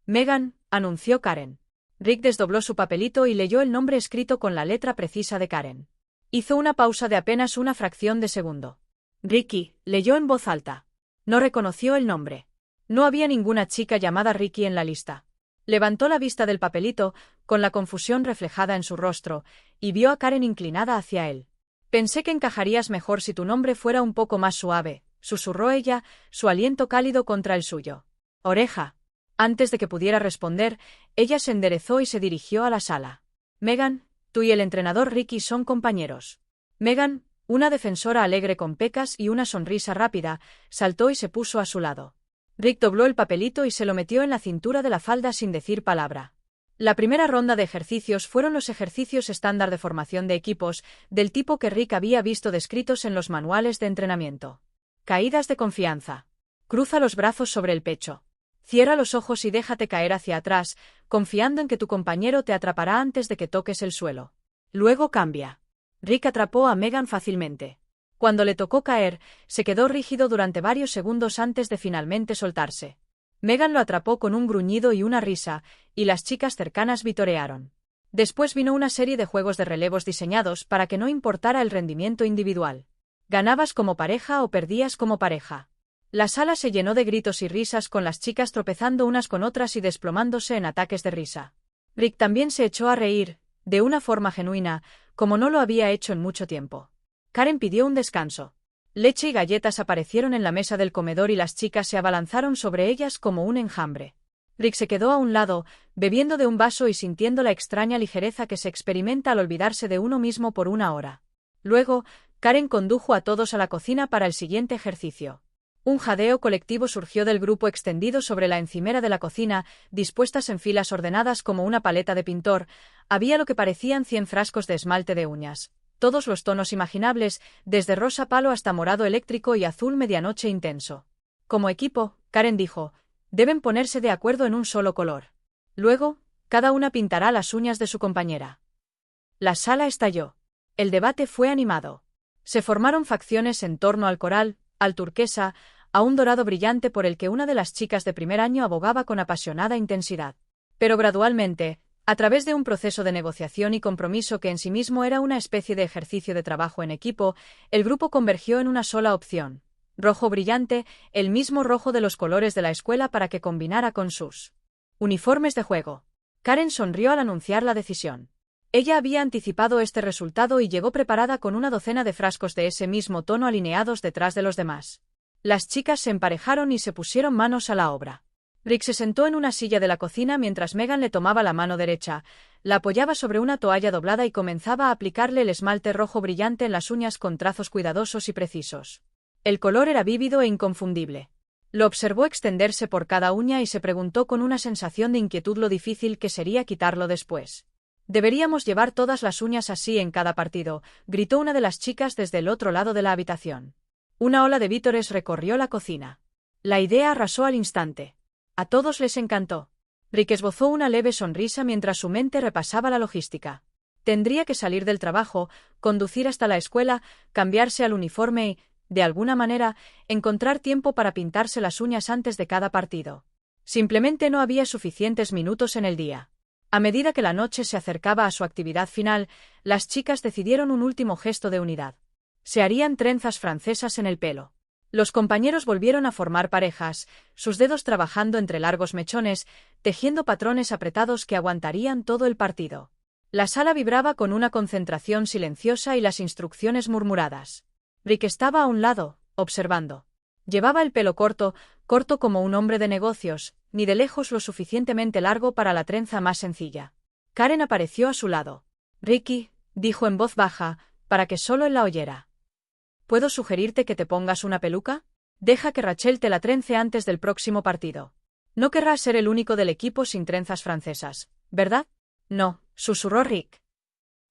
Megan, anunció Karen. Rick desdobló su papelito y leyó el nombre escrito con la letra precisa de Karen. Hizo una pausa de apenas una fracción de segundo. Ricky, leyó en voz alta. No reconoció el nombre. No había ninguna chica llamada Ricky en la lista. Levantó la vista del papelito, con la confusión reflejada en su rostro, y vio a Karen inclinada hacia él. Pensé que encajarías mejor si tu nombre fuera un poco más suave, susurró ella, su aliento cálido contra el suyo. Oreja. Antes de que pudiera responder, ella se enderezó y se dirigió a la sala. Megan, tú y el entrenador Ricky son compañeros. Megan, una defensora alegre con pecas y una sonrisa rápida, saltó y se puso a su lado. Rick dobló el papelito y se lo metió en la cintura de la falda sin decir palabra. La primera ronda de ejercicios fueron los ejercicios estándar de formación de equipos, del tipo que Rick había visto descritos en los manuales de entrenamiento. Caídas de confianza. Cruza los brazos sobre el pecho. Cierra los ojos y déjate caer hacia atrás, confiando en que tu compañero te atrapará antes de que toques el suelo. Luego cambia. Rick atrapó a Megan fácilmente. Cuando le tocó caer, se quedó rígido durante varios segundos antes de finalmente soltarse. Megan lo atrapó con un gruñido y una risa, y las chicas cercanas vitorearon. Después vino una serie de juegos de relevos diseñados para que no importara el rendimiento individual. Ganabas como pareja o perdías como pareja. La sala se llenó de gritos y risas con las chicas tropezando unas con otras y desplomándose en ataques de risa. Rick también se echó a reír, de una forma genuina, como no lo había hecho en mucho tiempo. Karen pidió un descanso. Leche y galletas aparecieron en la mesa del comedor y las chicas se abalanzaron sobre ellas como un enjambre. Rick se quedó a un lado, bebiendo de un vaso y sintiendo la extraña ligereza que se experimenta al olvidarse de uno mismo por una hora. Luego, Karen condujo a todos a la cocina para el siguiente ejercicio. Un jadeo colectivo surgió del grupo extendido sobre la encimera de la cocina, dispuestas en filas ordenadas como una paleta de pintor. Había lo que parecían 100 frascos de esmalte de uñas. Todos los tonos imaginables, desde rosa palo hasta morado eléctrico y azul medianoche intenso. Como equipo, Karen dijo, deben ponerse de acuerdo en un solo color. Luego, cada una pintará las uñas de su compañera. La sala estalló. El debate fue animado. Se formaron facciones en torno al coral, al turquesa, a un dorado brillante por el que una de las chicas de primer año abogaba con apasionada intensidad. Pero gradualmente, a través de un proceso de negociación y compromiso que en sí mismo era una especie de ejercicio de trabajo en equipo, el grupo convergió en una sola opción. Rojo brillante, el mismo rojo de los colores de la escuela para que combinara con sus uniformes de juego. Karen sonrió al anunciar la decisión. Ella había anticipado este resultado y llegó preparada con una docena de frascos de ese mismo tono alineados detrás de los demás. Las chicas se emparejaron y se pusieron manos a la obra. Rick se sentó en una silla de la cocina mientras Megan le tomaba la mano derecha, la apoyaba sobre una toalla doblada y comenzaba a aplicarle el esmalte rojo brillante en las uñas con trazos cuidadosos y precisos. El color era vívido e inconfundible. Lo observó extenderse por cada uña y se preguntó con una sensación de inquietud lo difícil que sería quitarlo después. Deberíamos llevar todas las uñas así en cada partido, gritó una de las chicas desde el otro lado de la habitación. Una ola de vítores recorrió la cocina. La idea arrasó al instante. A todos les encantó. Rick esbozó una leve sonrisa mientras su mente repasaba la logística. Tendría que salir del trabajo, conducir hasta la escuela, cambiarse al uniforme y, de alguna manera, encontrar tiempo para pintarse las uñas antes de cada partido. Simplemente no había suficientes minutos en el día. A medida que la noche se acercaba a su actividad final, las chicas decidieron un último gesto de unidad. Se harían trenzas francesas en el pelo. Los compañeros volvieron a formar parejas, sus dedos trabajando entre largos mechones, tejiendo patrones apretados que aguantarían todo el partido. La sala vibraba con una concentración silenciosa y las instrucciones murmuradas. Rick estaba a un lado, observando. Llevaba el pelo corto, corto como un hombre de negocios, ni de lejos lo suficientemente largo para la trenza más sencilla. Karen apareció a su lado. Ricky, dijo en voz baja, para que solo él la oyera. ¿Puedo sugerirte que te pongas una peluca? Deja que Rachel te la trence antes del próximo partido. No querrás ser el único del equipo sin trenzas francesas, ¿verdad? No, susurró Rick.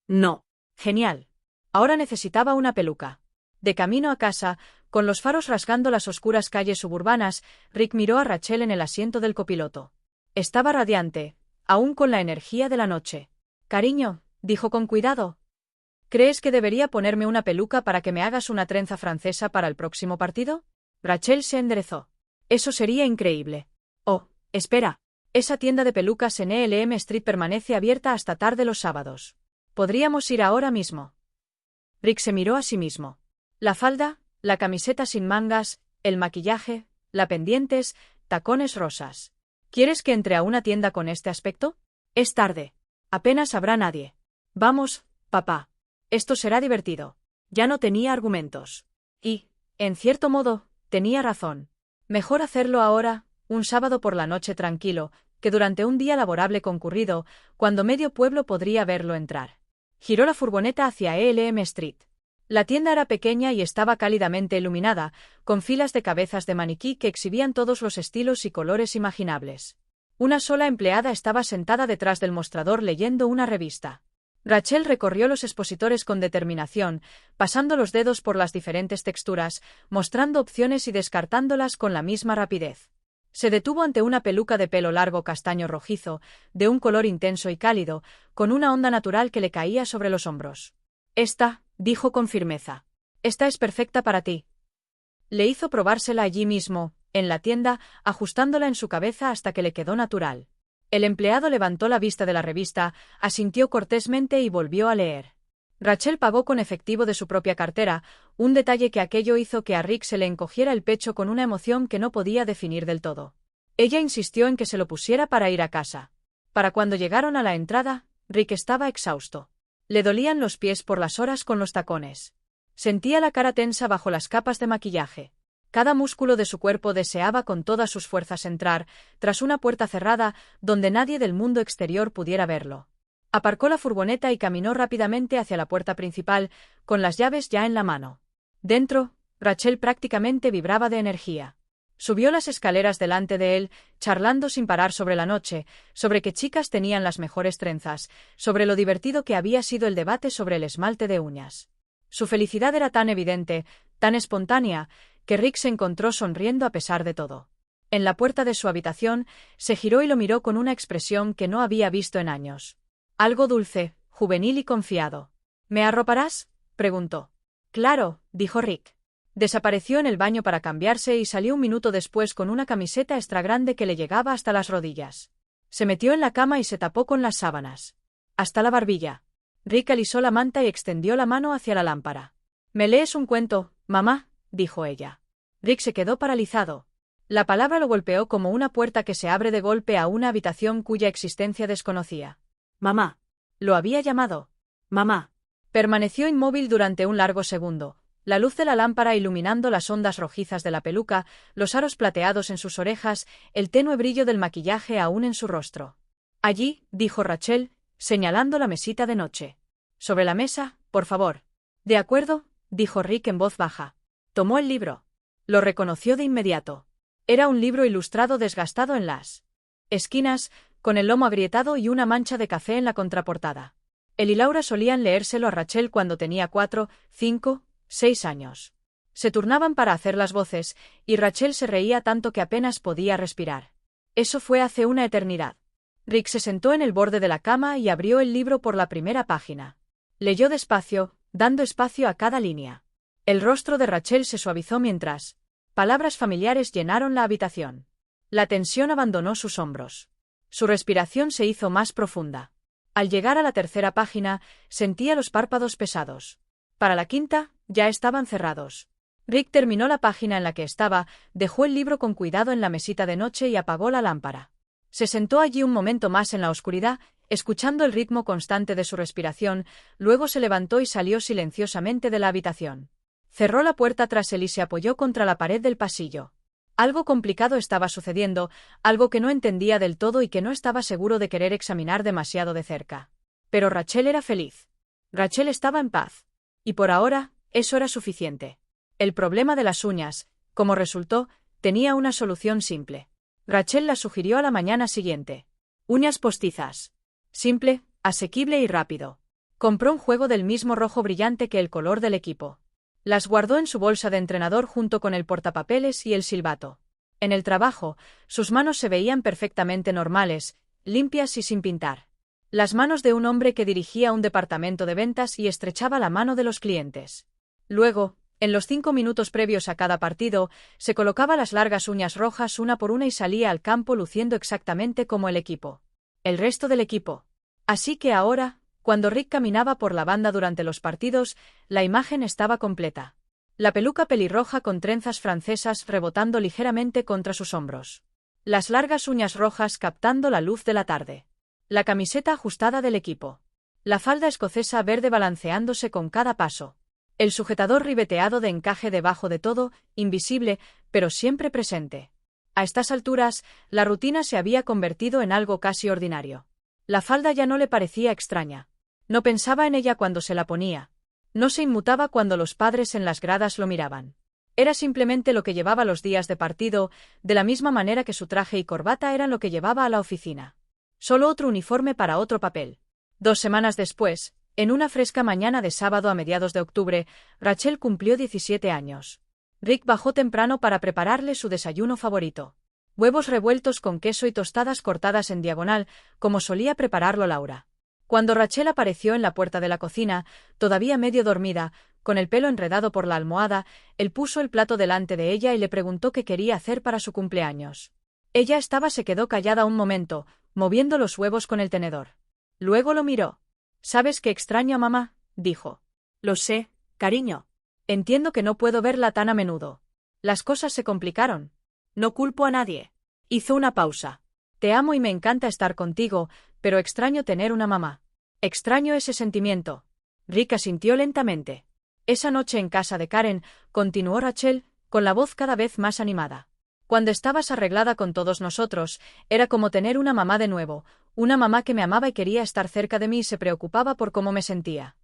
No. Genial. Ahora necesitaba una peluca. De camino a casa, con los faros rasgando las oscuras calles suburbanas, Rick miró a Rachel en el asiento del copiloto. Estaba radiante, aún con la energía de la noche. «Cariño», dijo con cuidado. «¿Crees que debería ponerme una peluca para que me hagas una trenza francesa para el próximo partido?» Rachel se enderezó. «Eso sería increíble». «Oh, espera. Esa tienda de pelucas en ELM Street permanece abierta hasta tarde los sábados. Podríamos ir ahora mismo». Rick se miró a sí mismo. La falda, la camiseta sin mangas, el maquillaje, la pendientes, tacones rosas. ¿Quieres que entre a una tienda con este aspecto? Es tarde. Apenas habrá nadie. Vamos, papá. Esto será divertido. Ya no tenía argumentos. Y, en cierto modo, tenía razón. Mejor hacerlo ahora, un sábado por la noche tranquilo, que durante un día laborable concurrido, cuando medio pueblo podría verlo entrar. Giró la furgoneta hacia ELM Street. La tienda era pequeña y estaba cálidamente iluminada, con filas de cabezas de maniquí que exhibían todos los estilos y colores imaginables. Una sola empleada estaba sentada detrás del mostrador leyendo una revista. Rachel recorrió los expositores con determinación, pasando los dedos por las diferentes texturas, mostrando opciones y descartándolas con la misma rapidez. Se detuvo ante una peluca de pelo largo castaño rojizo, de un color intenso y cálido, con una onda natural que le caía sobre los hombros. «Esta», dijo con firmeza. «Esta es perfecta para ti». Le hizo probársela allí mismo, en la tienda, ajustándola en su cabeza hasta que le quedó natural. El empleado levantó la vista de la revista, asintió cortésmente y volvió a leer. Rachel pagó con efectivo de su propia cartera, un detalle que aquello hizo que a Rick se le encogiera el pecho con una emoción que no podía definir del todo. Ella insistió en que se lo pusiera para ir a casa. Para cuando llegaron a la entrada, Rick estaba exhausto. Le dolían los pies por las horas con los tacones. Sentía la cara tensa bajo las capas de maquillaje. Cada músculo de su cuerpo deseaba con todas sus fuerzas entrar, tras una puerta cerrada, donde nadie del mundo exterior pudiera verlo. Aparcó la furgoneta y caminó rápidamente hacia la puerta principal, con las llaves ya en la mano. Dentro, Rachel prácticamente vibraba de energía. Subió las escaleras delante de él, charlando sin parar sobre la noche, sobre qué chicas tenían las mejores trenzas, sobre lo divertido que había sido el debate sobre el esmalte de uñas. Su felicidad era tan evidente, tan espontánea, que Rick se encontró sonriendo a pesar de todo. En la puerta de su habitación, se giró y lo miró con una expresión que no había visto en años. Algo dulce, juvenil y confiado. «¿Me arroparás?», preguntó. «Claro», dijo Rick. Desapareció en el baño para cambiarse y salió un minuto después con una camiseta extra grande que le llegaba hasta las rodillas. Se metió en la cama y se tapó con las sábanas. Hasta la barbilla. Rick alisó la manta y extendió la mano hacia la lámpara. «¿Me lees un cuento, mamá?», dijo ella. Rick se quedó paralizado. La palabra lo golpeó como una puerta que se abre de golpe a una habitación cuya existencia desconocía. «Mamá». Lo había llamado. «Mamá». Permaneció inmóvil durante un largo segundo, la luz de la lámpara iluminando las ondas rojizas de la peluca, los aros plateados en sus orejas, el tenue brillo del maquillaje aún en su rostro. «Allí», dijo Rachel, señalando la mesita de noche. «Sobre la mesa, por favor». «De acuerdo», dijo Rick en voz baja. Tomó el libro. Lo reconoció de inmediato. Era un libro ilustrado desgastado en las esquinas, con el lomo agrietado y una mancha de café en la contraportada. Él y Laura solían leérselo a Rachel cuando tenía 4, 5, 6 años. Se turnaban para hacer las voces, y Rachel se reía tanto que apenas podía respirar. Eso fue hace una eternidad. Rick se sentó en el borde de la cama y abrió el libro por la primera página. Leyó despacio, dando espacio a cada línea. El rostro de Rachel se suavizó mientras palabras familiares llenaron la habitación. La tensión abandonó sus hombros. Su respiración se hizo más profunda. Al llegar a la tercera página, sentía los párpados pesados. Para la quinta, ya estaban cerrados. Rick terminó la página en la que estaba, dejó el libro con cuidado en la mesita de noche y apagó la lámpara. Se sentó allí un momento más en la oscuridad, escuchando el ritmo constante de su respiración, luego se levantó y salió silenciosamente de la habitación. Cerró la puerta tras él y se apoyó contra la pared del pasillo. Algo complicado estaba sucediendo, algo que no entendía del todo y que no estaba seguro de querer examinar demasiado de cerca. Pero Rachel era feliz. Rachel estaba en paz. Y por ahora, eso era suficiente. El problema de las uñas, como resultó, tenía una solución simple. Rachel la sugirió a la mañana siguiente. Uñas postizas. Simple, asequible y rápido. Compró un juego del mismo rojo brillante que el color del equipo. Las guardó en su bolsa de entrenador junto con el portapapeles y el silbato. En el trabajo, sus manos se veían perfectamente normales, limpias y sin pintar. Las manos de un hombre que dirigía un departamento de ventas y estrechaba la mano de los clientes. Luego, en los 5 minutos previos a cada partido, se colocaba las largas uñas rojas una por una y salía al campo luciendo exactamente como el equipo. El resto del equipo. Así que ahora, cuando Rick caminaba por la banda durante los partidos, la imagen estaba completa. La peluca pelirroja con trenzas francesas rebotando ligeramente contra sus hombros. Las largas uñas rojas captando la luz de la tarde. La camiseta ajustada del equipo. La falda escocesa verde balanceándose con cada paso. El sujetador ribeteado de encaje debajo de todo, invisible, pero siempre presente. A estas alturas, la rutina se había convertido en algo casi ordinario. La falda ya no le parecía extraña. No pensaba en ella cuando se la ponía. No se inmutaba cuando los padres en las gradas lo miraban. Era simplemente lo que llevaba los días de partido, de la misma manera que su traje y corbata eran lo que llevaba a la oficina. Solo otro uniforme para otro papel. 2 semanas después, en una fresca mañana de sábado a mediados de octubre, Rachel cumplió 17 años. Rick bajó temprano para prepararle su desayuno favorito. Huevos revueltos con queso y tostadas cortadas en diagonal, como solía prepararlo Laura. Cuando Rachel apareció en la puerta de la cocina, todavía medio dormida, con el pelo enredado por la almohada, él puso el plato delante de ella y le preguntó qué quería hacer para su cumpleaños. Ella se quedó callada un momento, moviendo los huevos con el tenedor. Luego lo miró. «¿Sabes que extraño a mamá?», dijo. «Lo sé, cariño. Entiendo que no puedo verla tan a menudo. Las cosas se complicaron. No culpo a nadie». Hizo una pausa. «Te amo y me encanta estar contigo, pero extraño tener una mamá. Extraño ese sentimiento». Rick asintió lentamente. «Esa noche en casa de Karen», continuó Rachel, con la voz cada vez más animada. «Cuando estabas arreglada con todos nosotros, era como tener una mamá de nuevo, una mamá que me amaba y quería estar cerca de mí y se preocupaba por cómo me sentía».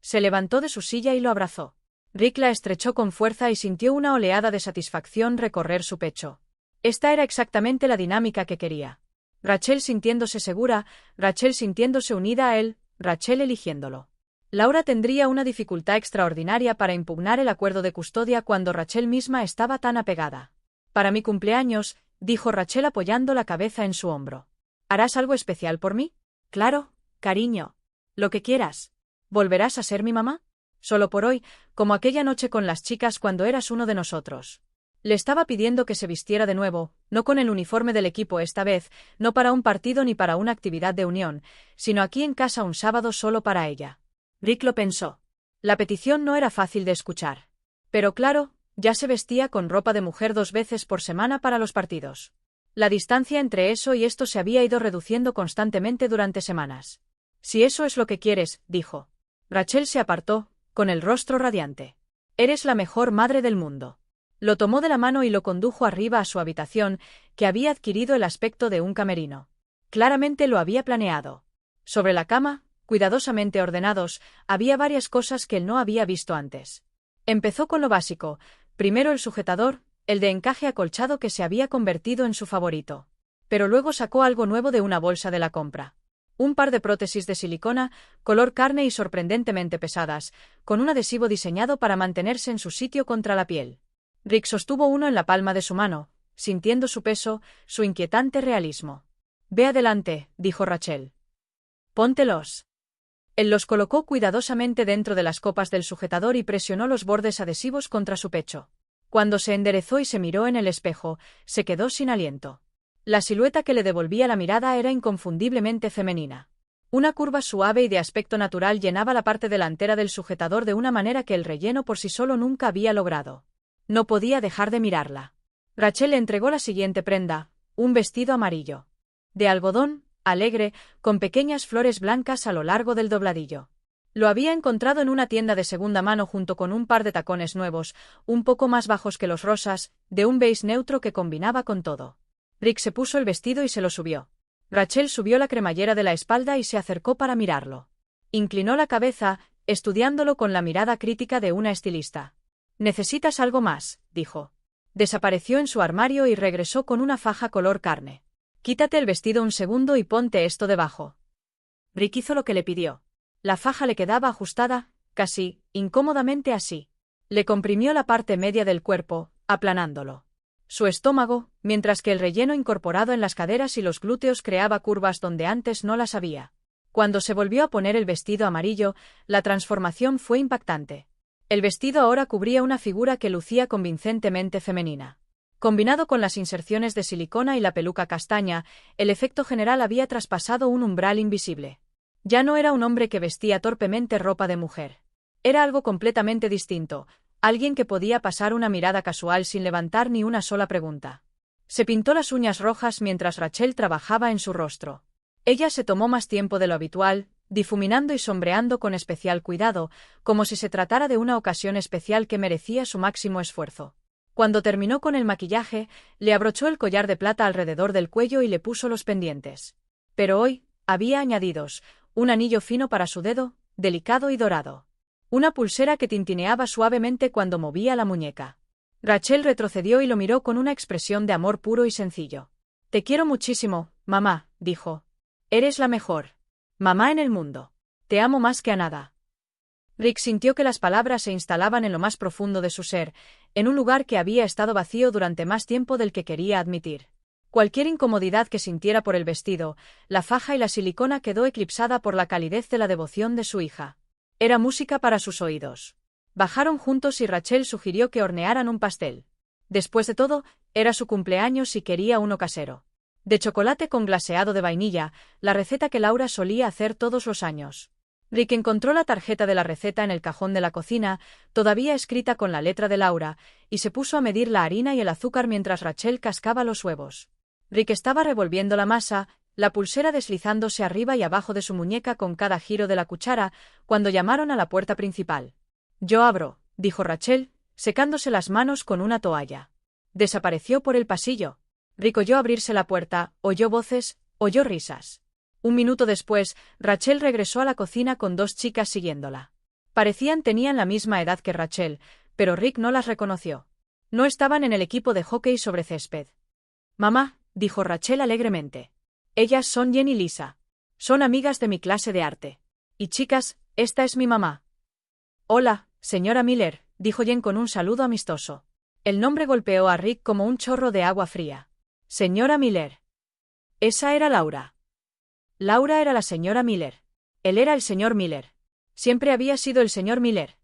Se levantó de su silla y lo abrazó. Rick la estrechó con fuerza y sintió una oleada de satisfacción recorrer su pecho. Esta era exactamente la dinámica que quería. Rachel sintiéndose segura, Rachel sintiéndose unida a él, Rachel eligiéndolo. Laura tendría una dificultad extraordinaria para impugnar el acuerdo de custodia cuando Rachel misma estaba tan apegada. «Para mi cumpleaños», dijo Rachel apoyando la cabeza en su hombro. «¿Harás algo especial por mí?» «Claro, cariño. Lo que quieras. ¿Volverás a ser mi mamá?» «Solo por hoy, como aquella noche con las chicas cuando eras uno de nosotros». Le estaba pidiendo que se vistiera de nuevo, no con el uniforme del equipo esta vez, no para un partido ni para una actividad de unión, sino aquí en casa un sábado solo para ella. Rick lo pensó. La petición no era fácil de escuchar. Pero claro, ya se vestía con ropa de mujer 2 veces por semana para los partidos. La distancia entre eso y esto se había ido reduciendo constantemente durante semanas. «Si eso es lo que quieres», dijo. Rachel se apartó, con el rostro radiante. «Eres la mejor madre del mundo». Lo tomó de la mano y lo condujo arriba a su habitación, que había adquirido el aspecto de un camerino. Claramente lo había planeado. Sobre la cama, cuidadosamente ordenados, había varias cosas que él no había visto antes. Empezó con lo básico, primero el sujetador, el de encaje acolchado que se había convertido en su favorito. Pero luego sacó algo nuevo de una bolsa de la compra. Un par de prótesis de silicona, color carne y sorprendentemente pesadas, con un adhesivo diseñado para mantenerse en su sitio contra la piel. Rick sostuvo uno en la palma de su mano, sintiendo su peso, su inquietante realismo. «Ve adelante», dijo Rachel. «Póntelos». Él los colocó cuidadosamente dentro de las copas del sujetador y presionó los bordes adhesivos contra su pecho. Cuando se enderezó y se miró en el espejo, se quedó sin aliento. La silueta que le devolvía la mirada era inconfundiblemente femenina. Una curva suave y de aspecto natural llenaba la parte delantera del sujetador de una manera que el relleno por sí solo nunca había logrado. No podía dejar de mirarla. Rachel le entregó la siguiente prenda, un vestido amarillo. De algodón, alegre, con pequeñas flores blancas a lo largo del dobladillo. Lo había encontrado en una tienda de segunda mano junto con un par de tacones nuevos, un poco más bajos que los rosas, de un beige neutro que combinaba con todo. Rick se puso el vestido y se lo subió. Rachel subió la cremallera de la espalda y se acercó para mirarlo. Inclinó la cabeza, estudiándolo con la mirada crítica de una estilista. «¿Necesitas algo más?», dijo. Desapareció en su armario y regresó con una faja color carne. «Quítate el vestido un segundo y ponte esto debajo». Rick hizo lo que le pidió. La faja le quedaba ajustada, casi, incómodamente así. Le comprimió la parte media del cuerpo, aplanándolo. Su estómago, mientras que el relleno incorporado en las caderas y los glúteos creaba curvas donde antes no las había. Cuando se volvió a poner el vestido amarillo, la transformación fue impactante. El vestido ahora cubría una figura que lucía convincentemente femenina. Combinado con las inserciones de silicona y la peluca castaña, el efecto general había traspasado un umbral invisible. Ya no era un hombre que vestía torpemente ropa de mujer. Era algo completamente distinto, alguien que podía pasar una mirada casual sin levantar ni una sola pregunta. Se pintó las uñas rojas mientras Rachel trabajaba en su rostro. Ella se tomó más tiempo de lo habitual, difuminando y sombreando con especial cuidado, como si se tratara de una ocasión especial que merecía su máximo esfuerzo. Cuando terminó con el maquillaje, le abrochó el collar de plata alrededor del cuello y le puso los pendientes. Pero hoy, había añadidos, un anillo fino para su dedo, delicado y dorado. Una pulsera que tintineaba suavemente cuando movía la muñeca. Rachel retrocedió y lo miró con una expresión de amor puro y sencillo. «Te quiero muchísimo, mamá», dijo. «Eres la mejor mamá en el mundo. Te amo más que a nada». Rick sintió que las palabras se instalaban en lo más profundo de su ser, en un lugar que había estado vacío durante más tiempo del que quería admitir. Cualquier incomodidad que sintiera por el vestido, la faja y la silicona quedó eclipsada por la calidez de la devoción de su hija. Era música para sus oídos. Bajaron juntos y Rachel sugirió que hornearan un pastel. Después de todo, era su cumpleaños y quería uno casero. De chocolate con glaseado de vainilla, la receta que Laura solía hacer todos los años. Rick encontró la tarjeta de la receta en el cajón de la cocina, todavía escrita con la letra de Laura, y se puso a medir la harina y el azúcar mientras Rachel cascaba los huevos. Rick estaba revolviendo la masa, la pulsera deslizándose arriba y abajo de su muñeca con cada giro de la cuchara, cuando llamaron a la puerta principal. «Yo abro», dijo Rachel, secándose las manos con una toalla. Desapareció por el pasillo. Rick oyó abrirse la puerta, oyó voces, oyó risas. Un minuto después, Rachel regresó a la cocina con dos chicas siguiéndola. Tenían la misma edad que Rachel, pero Rick no las reconoció. No estaban en el equipo de hockey sobre césped. «Mamá», dijo Rachel alegremente. «Ellas son Jen y Lisa. Son amigas de mi clase de arte. Y chicas, esta es mi mamá». «Hola, señora Miller», dijo Jen con un saludo amistoso. El nombre golpeó a Rick como un chorro de agua fría. «Señora Miller». Esa era Laura. Laura era la señora Miller. Él era el señor Miller. Siempre había sido el señor Miller.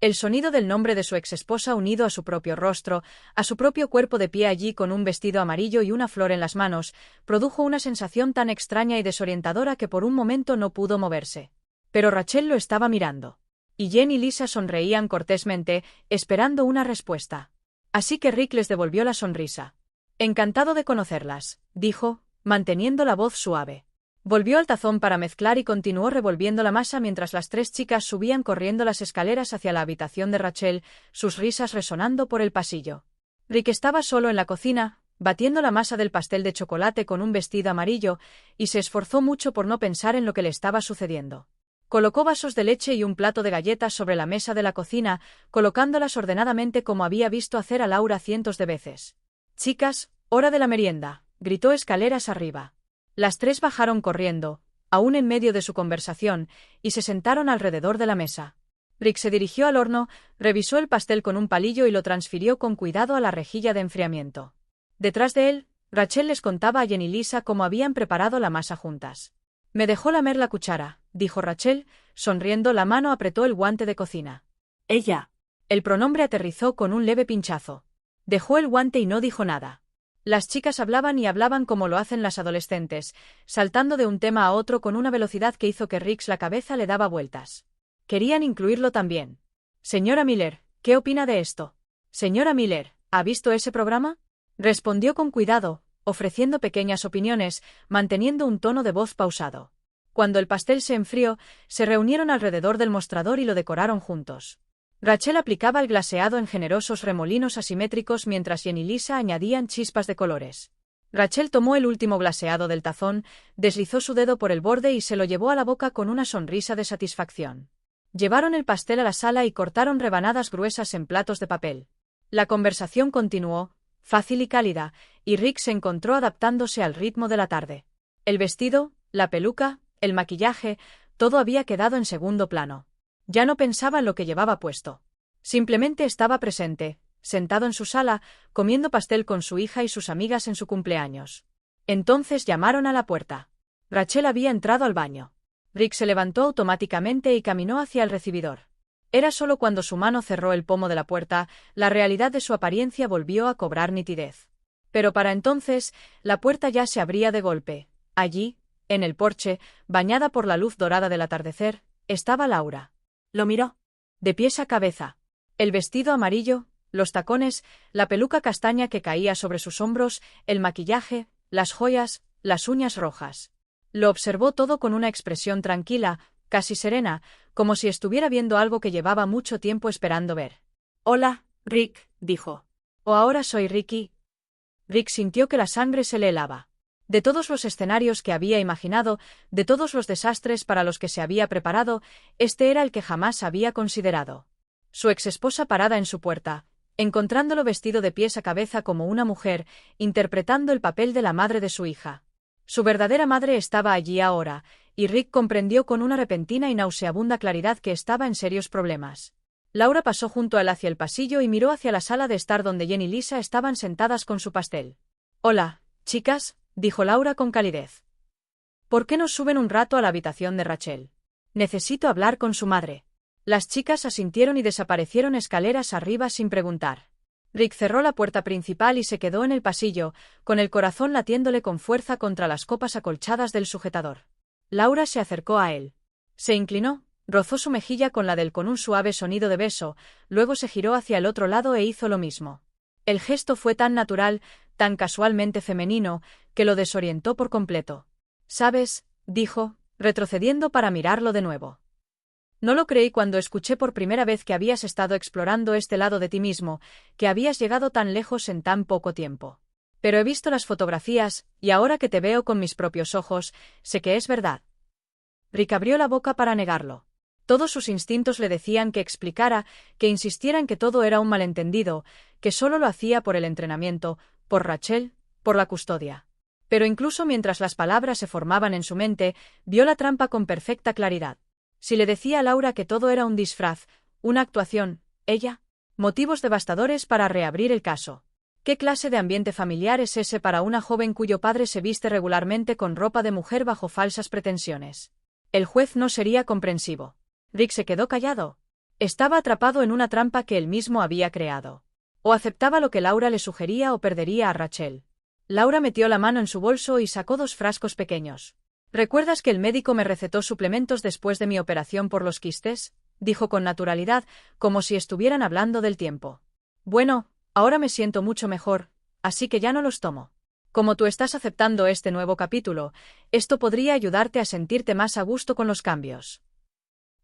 El sonido del nombre de su exesposa unido a su propio rostro, a su propio cuerpo de pie allí con un vestido amarillo y una flor en las manos, produjo una sensación tan extraña y desorientadora que por un momento no pudo moverse. Pero Rachel lo estaba mirando. Y Jen y Lisa sonreían cortésmente, esperando una respuesta. Así que Rick les devolvió la sonrisa. «Encantado de conocerlas», dijo, manteniendo la voz suave. Volvió al tazón para mezclar y continuó revolviendo la masa mientras las tres chicas subían corriendo las escaleras hacia la habitación de Rachel, sus risas resonando por el pasillo. Rick estaba solo en la cocina, batiendo la masa del pastel de chocolate con un vestido amarillo, y se esforzó mucho por no pensar en lo que le estaba sucediendo. Colocó vasos de leche y un plato de galletas sobre la mesa de la cocina, colocándolas ordenadamente como había visto hacer a Laura cientos de veces. «Chicas, hora de la merienda», gritó escaleras arriba. Las tres bajaron corriendo, aún en medio de su conversación, y se sentaron alrededor de la mesa. Rick se dirigió al horno, revisó el pastel con un palillo y lo transfirió con cuidado a la rejilla de enfriamiento. Detrás de él, Rachel les contaba a Jen y Lisa cómo habían preparado la masa juntas. «Me dejó lamer la cuchara», dijo Rachel, sonriendo. La mano apretó el guante de cocina. «Ella». El pronombre aterrizó con un leve pinchazo. Dejó el guante y no dijo nada. Las chicas hablaban y hablaban como lo hacen las adolescentes, saltando de un tema a otro con una velocidad que hizo que Rick la cabeza le daba vueltas. Querían incluirlo también. «Señora Miller, ¿qué opina de esto?» «Señora Miller, ¿ha visto ese programa?», respondió con cuidado, ofreciendo pequeñas opiniones, manteniendo un tono de voz pausado. Cuando el pastel se enfrió, se reunieron alrededor del mostrador y lo decoraron juntos. Rachel aplicaba el glaseado en generosos remolinos asimétricos mientras Jen y Lisa añadían chispas de colores. Rachel tomó el último glaseado del tazón, deslizó su dedo por el borde y se lo llevó a la boca con una sonrisa de satisfacción. Llevaron el pastel a la sala y cortaron rebanadas gruesas en platos de papel. La conversación continuó, fácil y cálida, y Rick se encontró adaptándose al ritmo de la tarde. El vestido, la peluca, el maquillaje, todo había quedado en segundo plano. Ya no pensaba en lo que llevaba puesto. Simplemente estaba presente, sentado en su sala, comiendo pastel con su hija y sus amigas en su cumpleaños. Entonces llamaron a la puerta. Rachel había entrado al baño. Rick se levantó automáticamente y caminó hacia el recibidor. Era solo cuando su mano cerró el pomo de la puerta, la realidad de su apariencia volvió a cobrar nitidez. Pero para entonces, la puerta ya se abría de golpe. Allí, en el porche, bañada por la luz dorada del atardecer, estaba Laura. Lo miró. De pies a cabeza. El vestido amarillo, los tacones, la peluca castaña que caía sobre sus hombros, el maquillaje, las joyas, las uñas rojas. Lo observó todo con una expresión tranquila, casi serena, como si estuviera viendo algo que llevaba mucho tiempo esperando ver. «Hola, Rick», dijo. «O ahora soy Ricky». Rick sintió que la sangre se le helaba. De todos los escenarios que había imaginado, de todos los desastres para los que se había preparado, este era el que jamás había considerado. Su exesposa parada en su puerta, encontrándolo vestido de pies a cabeza como una mujer, interpretando el papel de la madre de su hija. Su verdadera madre estaba allí ahora, y Rick comprendió con una repentina y nauseabunda claridad que estaba en serios problemas. Laura pasó junto a él hacia el pasillo y miró hacia la sala de estar donde Jen y Lisa estaban sentadas con su pastel. «Hola, chicas», dijo Laura con calidez. «¿Por qué no suben un rato a la habitación de Rachel? Necesito hablar con su madre». Las chicas asintieron y desaparecieron escaleras arriba sin preguntar. Rick cerró la puerta principal y se quedó en el pasillo, con el corazón latiéndole con fuerza contra las copas acolchadas del sujetador. Laura se acercó a él. Se inclinó, rozó su mejilla con la de él con un suave sonido de beso, luego se giró hacia el otro lado e hizo lo mismo. El gesto fue tan natural, tan casualmente femenino, que lo desorientó por completo. «¿Sabes?», dijo, retrocediendo para mirarlo de nuevo. «No lo creí cuando escuché por primera vez que habías estado explorando este lado de ti mismo, que habías llegado tan lejos en tan poco tiempo. Pero he visto las fotografías, y ahora que te veo con mis propios ojos, sé que es verdad». Rick abrió la boca para negarlo. Todos sus instintos le decían que explicara, que insistiera en que todo era un malentendido, que solo lo hacía por el entrenamiento, por Rachel, por la custodia. Pero incluso mientras las palabras se formaban en su mente, vio la trampa con perfecta claridad. Si le decía a Laura que todo era un disfraz, una actuación, ella, motivos devastadores para reabrir el caso. ¿Qué clase de ambiente familiar es ese para una joven cuyo padre se viste regularmente con ropa de mujer bajo falsas pretensiones? El juez no sería comprensivo. Rick se quedó callado. Estaba atrapado en una trampa que él mismo había creado. O aceptaba lo que Laura le sugería o perdería a Rachel. Laura metió la mano en su bolso y sacó 2 frascos pequeños. «¿Recuerdas que el médico me recetó suplementos después de mi operación por los quistes?», dijo con naturalidad, como si estuvieran hablando del tiempo. «Bueno, ahora me siento mucho mejor, así que ya no los tomo. Como tú estás aceptando este nuevo capítulo, esto podría ayudarte a sentirte más a gusto con los cambios».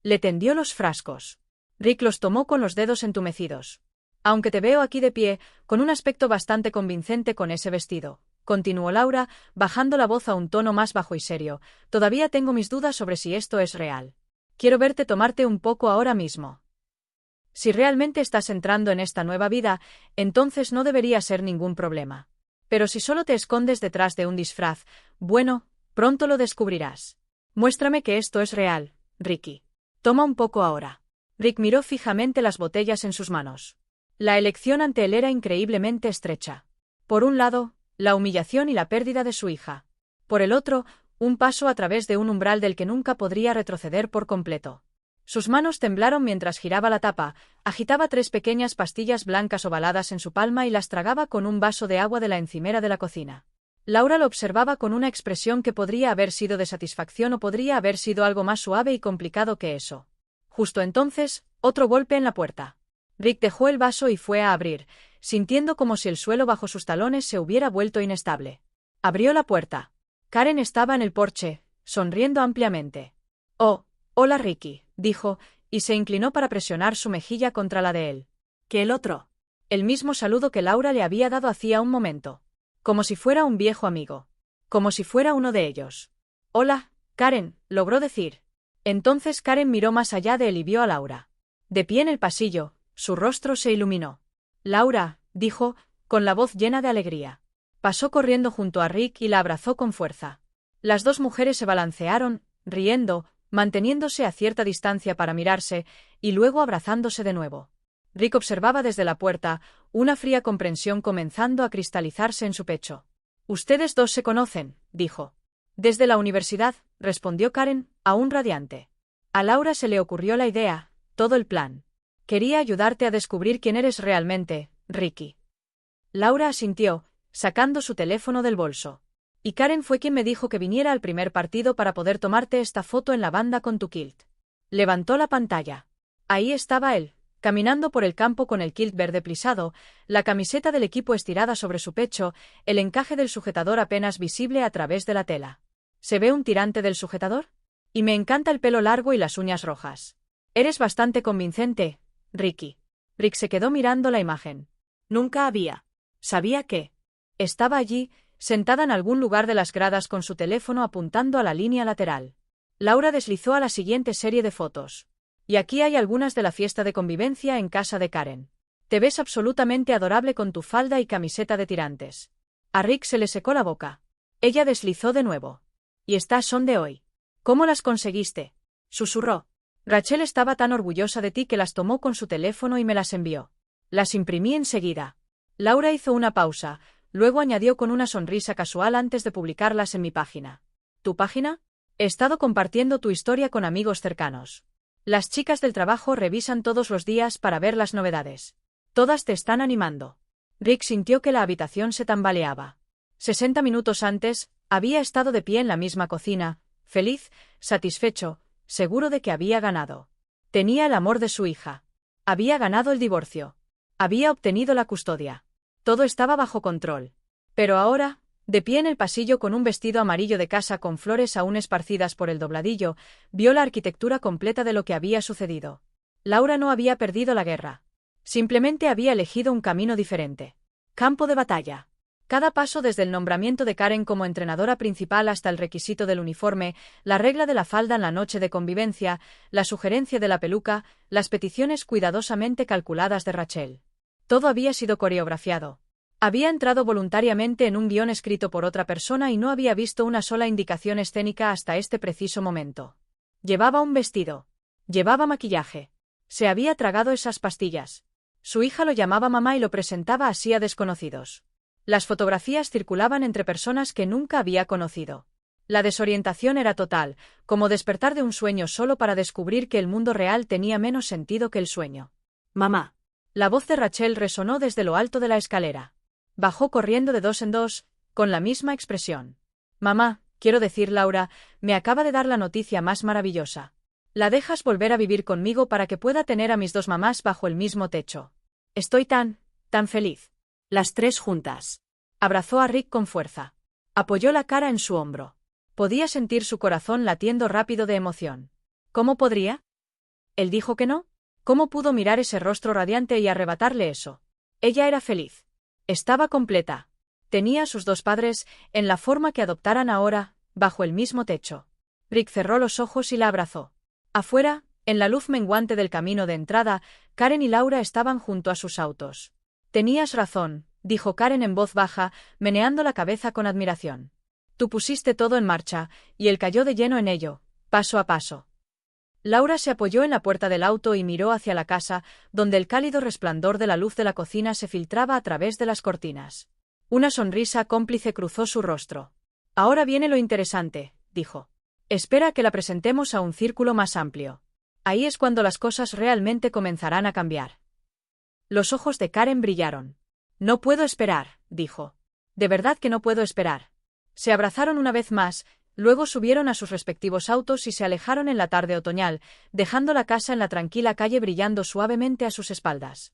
Le tendió los frascos. Rick los tomó con los dedos entumecidos. «Aunque te veo aquí de pie, con un aspecto bastante convincente con ese vestido», continuó Laura, bajando la voz a un tono más bajo y serio, «todavía tengo mis dudas sobre si esto es real. Quiero verte tomarte un poco ahora mismo. Si realmente estás entrando en esta nueva vida, entonces no debería ser ningún problema. Pero si solo te escondes detrás de un disfraz, bueno, pronto lo descubrirás. Muéstrame que esto es real, Ricky. Toma un poco ahora». Rick miró fijamente las botellas en sus manos. La elección ante él era increíblemente estrecha. Por un lado, la humillación y la pérdida de su hija. Por el otro, un paso a través de un umbral del que nunca podría retroceder por completo. Sus manos temblaron mientras giraba la tapa, agitaba 3 pequeñas pastillas blancas ovaladas en su palma y las tragaba con un vaso de agua de la encimera de la cocina. Laura lo observaba con una expresión que podría haber sido de satisfacción o podría haber sido algo más suave y complicado que eso. Justo entonces, otro golpe en la puerta. Rick dejó el vaso y fue a abrir, sintiendo como si el suelo bajo sus talones se hubiera vuelto inestable. Abrió la puerta. Karen estaba en el porche, sonriendo ampliamente. «Oh, hola Ricky», dijo, y se inclinó para presionar su mejilla contra la de él. «¿Qué el otro?» El mismo saludo que Laura le había dado hacía un momento. Como si fuera un viejo amigo. Como si fuera uno de ellos. «Hola, Karen», logró decir. Entonces Karen miró más allá de él y vio a Laura. De pie en el pasillo, su rostro se iluminó. «Laura», dijo, con la voz llena de alegría. Pasó corriendo junto a Rick y la abrazó con fuerza. Las 2 mujeres se balancearon, riendo, manteniéndose a cierta distancia para mirarse, y luego abrazándose de nuevo. Rick observaba desde la puerta, una fría comprensión comenzando a cristalizarse en su pecho. «Ustedes dos se conocen», dijo. «Desde la universidad», respondió Karen, aún radiante. A Laura se le ocurrió la idea, todo el plan. «Quería ayudarte a descubrir quién eres realmente, Ricky». Laura asintió, sacando su teléfono del bolso. «Y Karen fue quien me dijo que viniera al primer partido para poder tomarte esta foto en la banda con tu kilt». Levantó la pantalla. Ahí estaba él, caminando por el campo con el kilt verde plisado, la camiseta del equipo estirada sobre su pecho, el encaje del sujetador apenas visible a través de la tela. ¿Se ve un tirante del sujetador? Y me encanta el pelo largo y las uñas rojas. Eres bastante convincente, Ricky. Rick se quedó mirando la imagen. Nunca había. Sabía que estaba allí, sentada en algún lugar de las gradas con su teléfono apuntando a la línea lateral. Laura deslizó a la siguiente serie de fotos. Y aquí hay algunas de la fiesta de convivencia en casa de Karen. Te ves absolutamente adorable con tu falda y camiseta de tirantes. A Rick se le secó la boca. Ella deslizó de nuevo. Y estas son de hoy. ¿Cómo las conseguiste?, susurró. Rachel estaba tan orgullosa de ti que las tomó con su teléfono y me las envió. Las imprimí enseguida. Laura hizo una pausa, luego añadió con una sonrisa casual antes de publicarlas en mi página. ¿Tu página? He estado compartiendo tu historia con amigos cercanos. Las chicas del trabajo revisan todos los días para ver las novedades. Todas te están animando. Rick sintió que la habitación se tambaleaba. 60 minutos antes, había estado de pie en la misma cocina, feliz, satisfecho, seguro de que había ganado. Tenía el amor de su hija. Había ganado el divorcio. Había obtenido la custodia. Todo estaba bajo control. Pero ahora, de pie en el pasillo con un vestido amarillo de casa con flores aún esparcidas por el dobladillo, vio la arquitectura completa de lo que había sucedido. Laura no había perdido la guerra. Simplemente había elegido un camino diferente. Campo de batalla. Cada paso desde el nombramiento de Karen como entrenadora principal hasta el requisito del uniforme, la regla de la falda en la noche de convivencia, la sugerencia de la peluca, las peticiones cuidadosamente calculadas de Rachel. Todo había sido coreografiado. Había entrado voluntariamente en un guión escrito por otra persona y no había visto una sola indicación escénica hasta este preciso momento. Llevaba un vestido. Llevaba maquillaje. Se había tragado esas pastillas. Su hija lo llamaba mamá y lo presentaba así a desconocidos. Las fotografías circulaban entre personas que nunca había conocido. La desorientación era total, como despertar de un sueño solo para descubrir que el mundo real tenía menos sentido que el sueño. «Mamá». La voz de Rachel resonó desde lo alto de la escalera. Bajó corriendo de dos en dos, con la misma expresión. «Mamá, quiero decir Laura, me acaba de dar la noticia más maravillosa. ¿La dejas volver a vivir conmigo para que pueda tener a mis dos mamás bajo el mismo techo? Estoy tan feliz». Las tres juntas. Abrazó a Rick con fuerza. Apoyó la cara en su hombro. Podía sentir su corazón latiendo rápido de emoción. ¿Cómo podría? Él dijo que no. ¿Cómo pudo mirar ese rostro radiante y arrebatarle eso? Ella era feliz. Estaba completa. Tenía a sus dos padres, en la forma que adoptaran ahora, bajo el mismo techo. Rick cerró los ojos y la abrazó. Afuera, en la luz menguante del camino de entrada, Karen y Laura estaban junto a sus autos. «Tenías razón», dijo Karen en voz baja, meneando la cabeza con admiración. «Tú pusiste todo en marcha, y él cayó de lleno en ello, paso a paso». Laura se apoyó en la puerta del auto y miró hacia la casa, donde el cálido resplandor de la luz de la cocina se filtraba a través de las cortinas. Una sonrisa cómplice cruzó su rostro. «Ahora viene lo interesante», dijo. «Espera a que la presentemos a un círculo más amplio. Ahí es cuando las cosas realmente comenzarán a cambiar». Los ojos de Karen brillaron. «No puedo esperar», dijo. «De verdad que no puedo esperar». Se abrazaron una vez más, luego subieron a sus respectivos autos y se alejaron en la tarde otoñal, dejando la casa en la tranquila calle brillando suavemente a sus espaldas.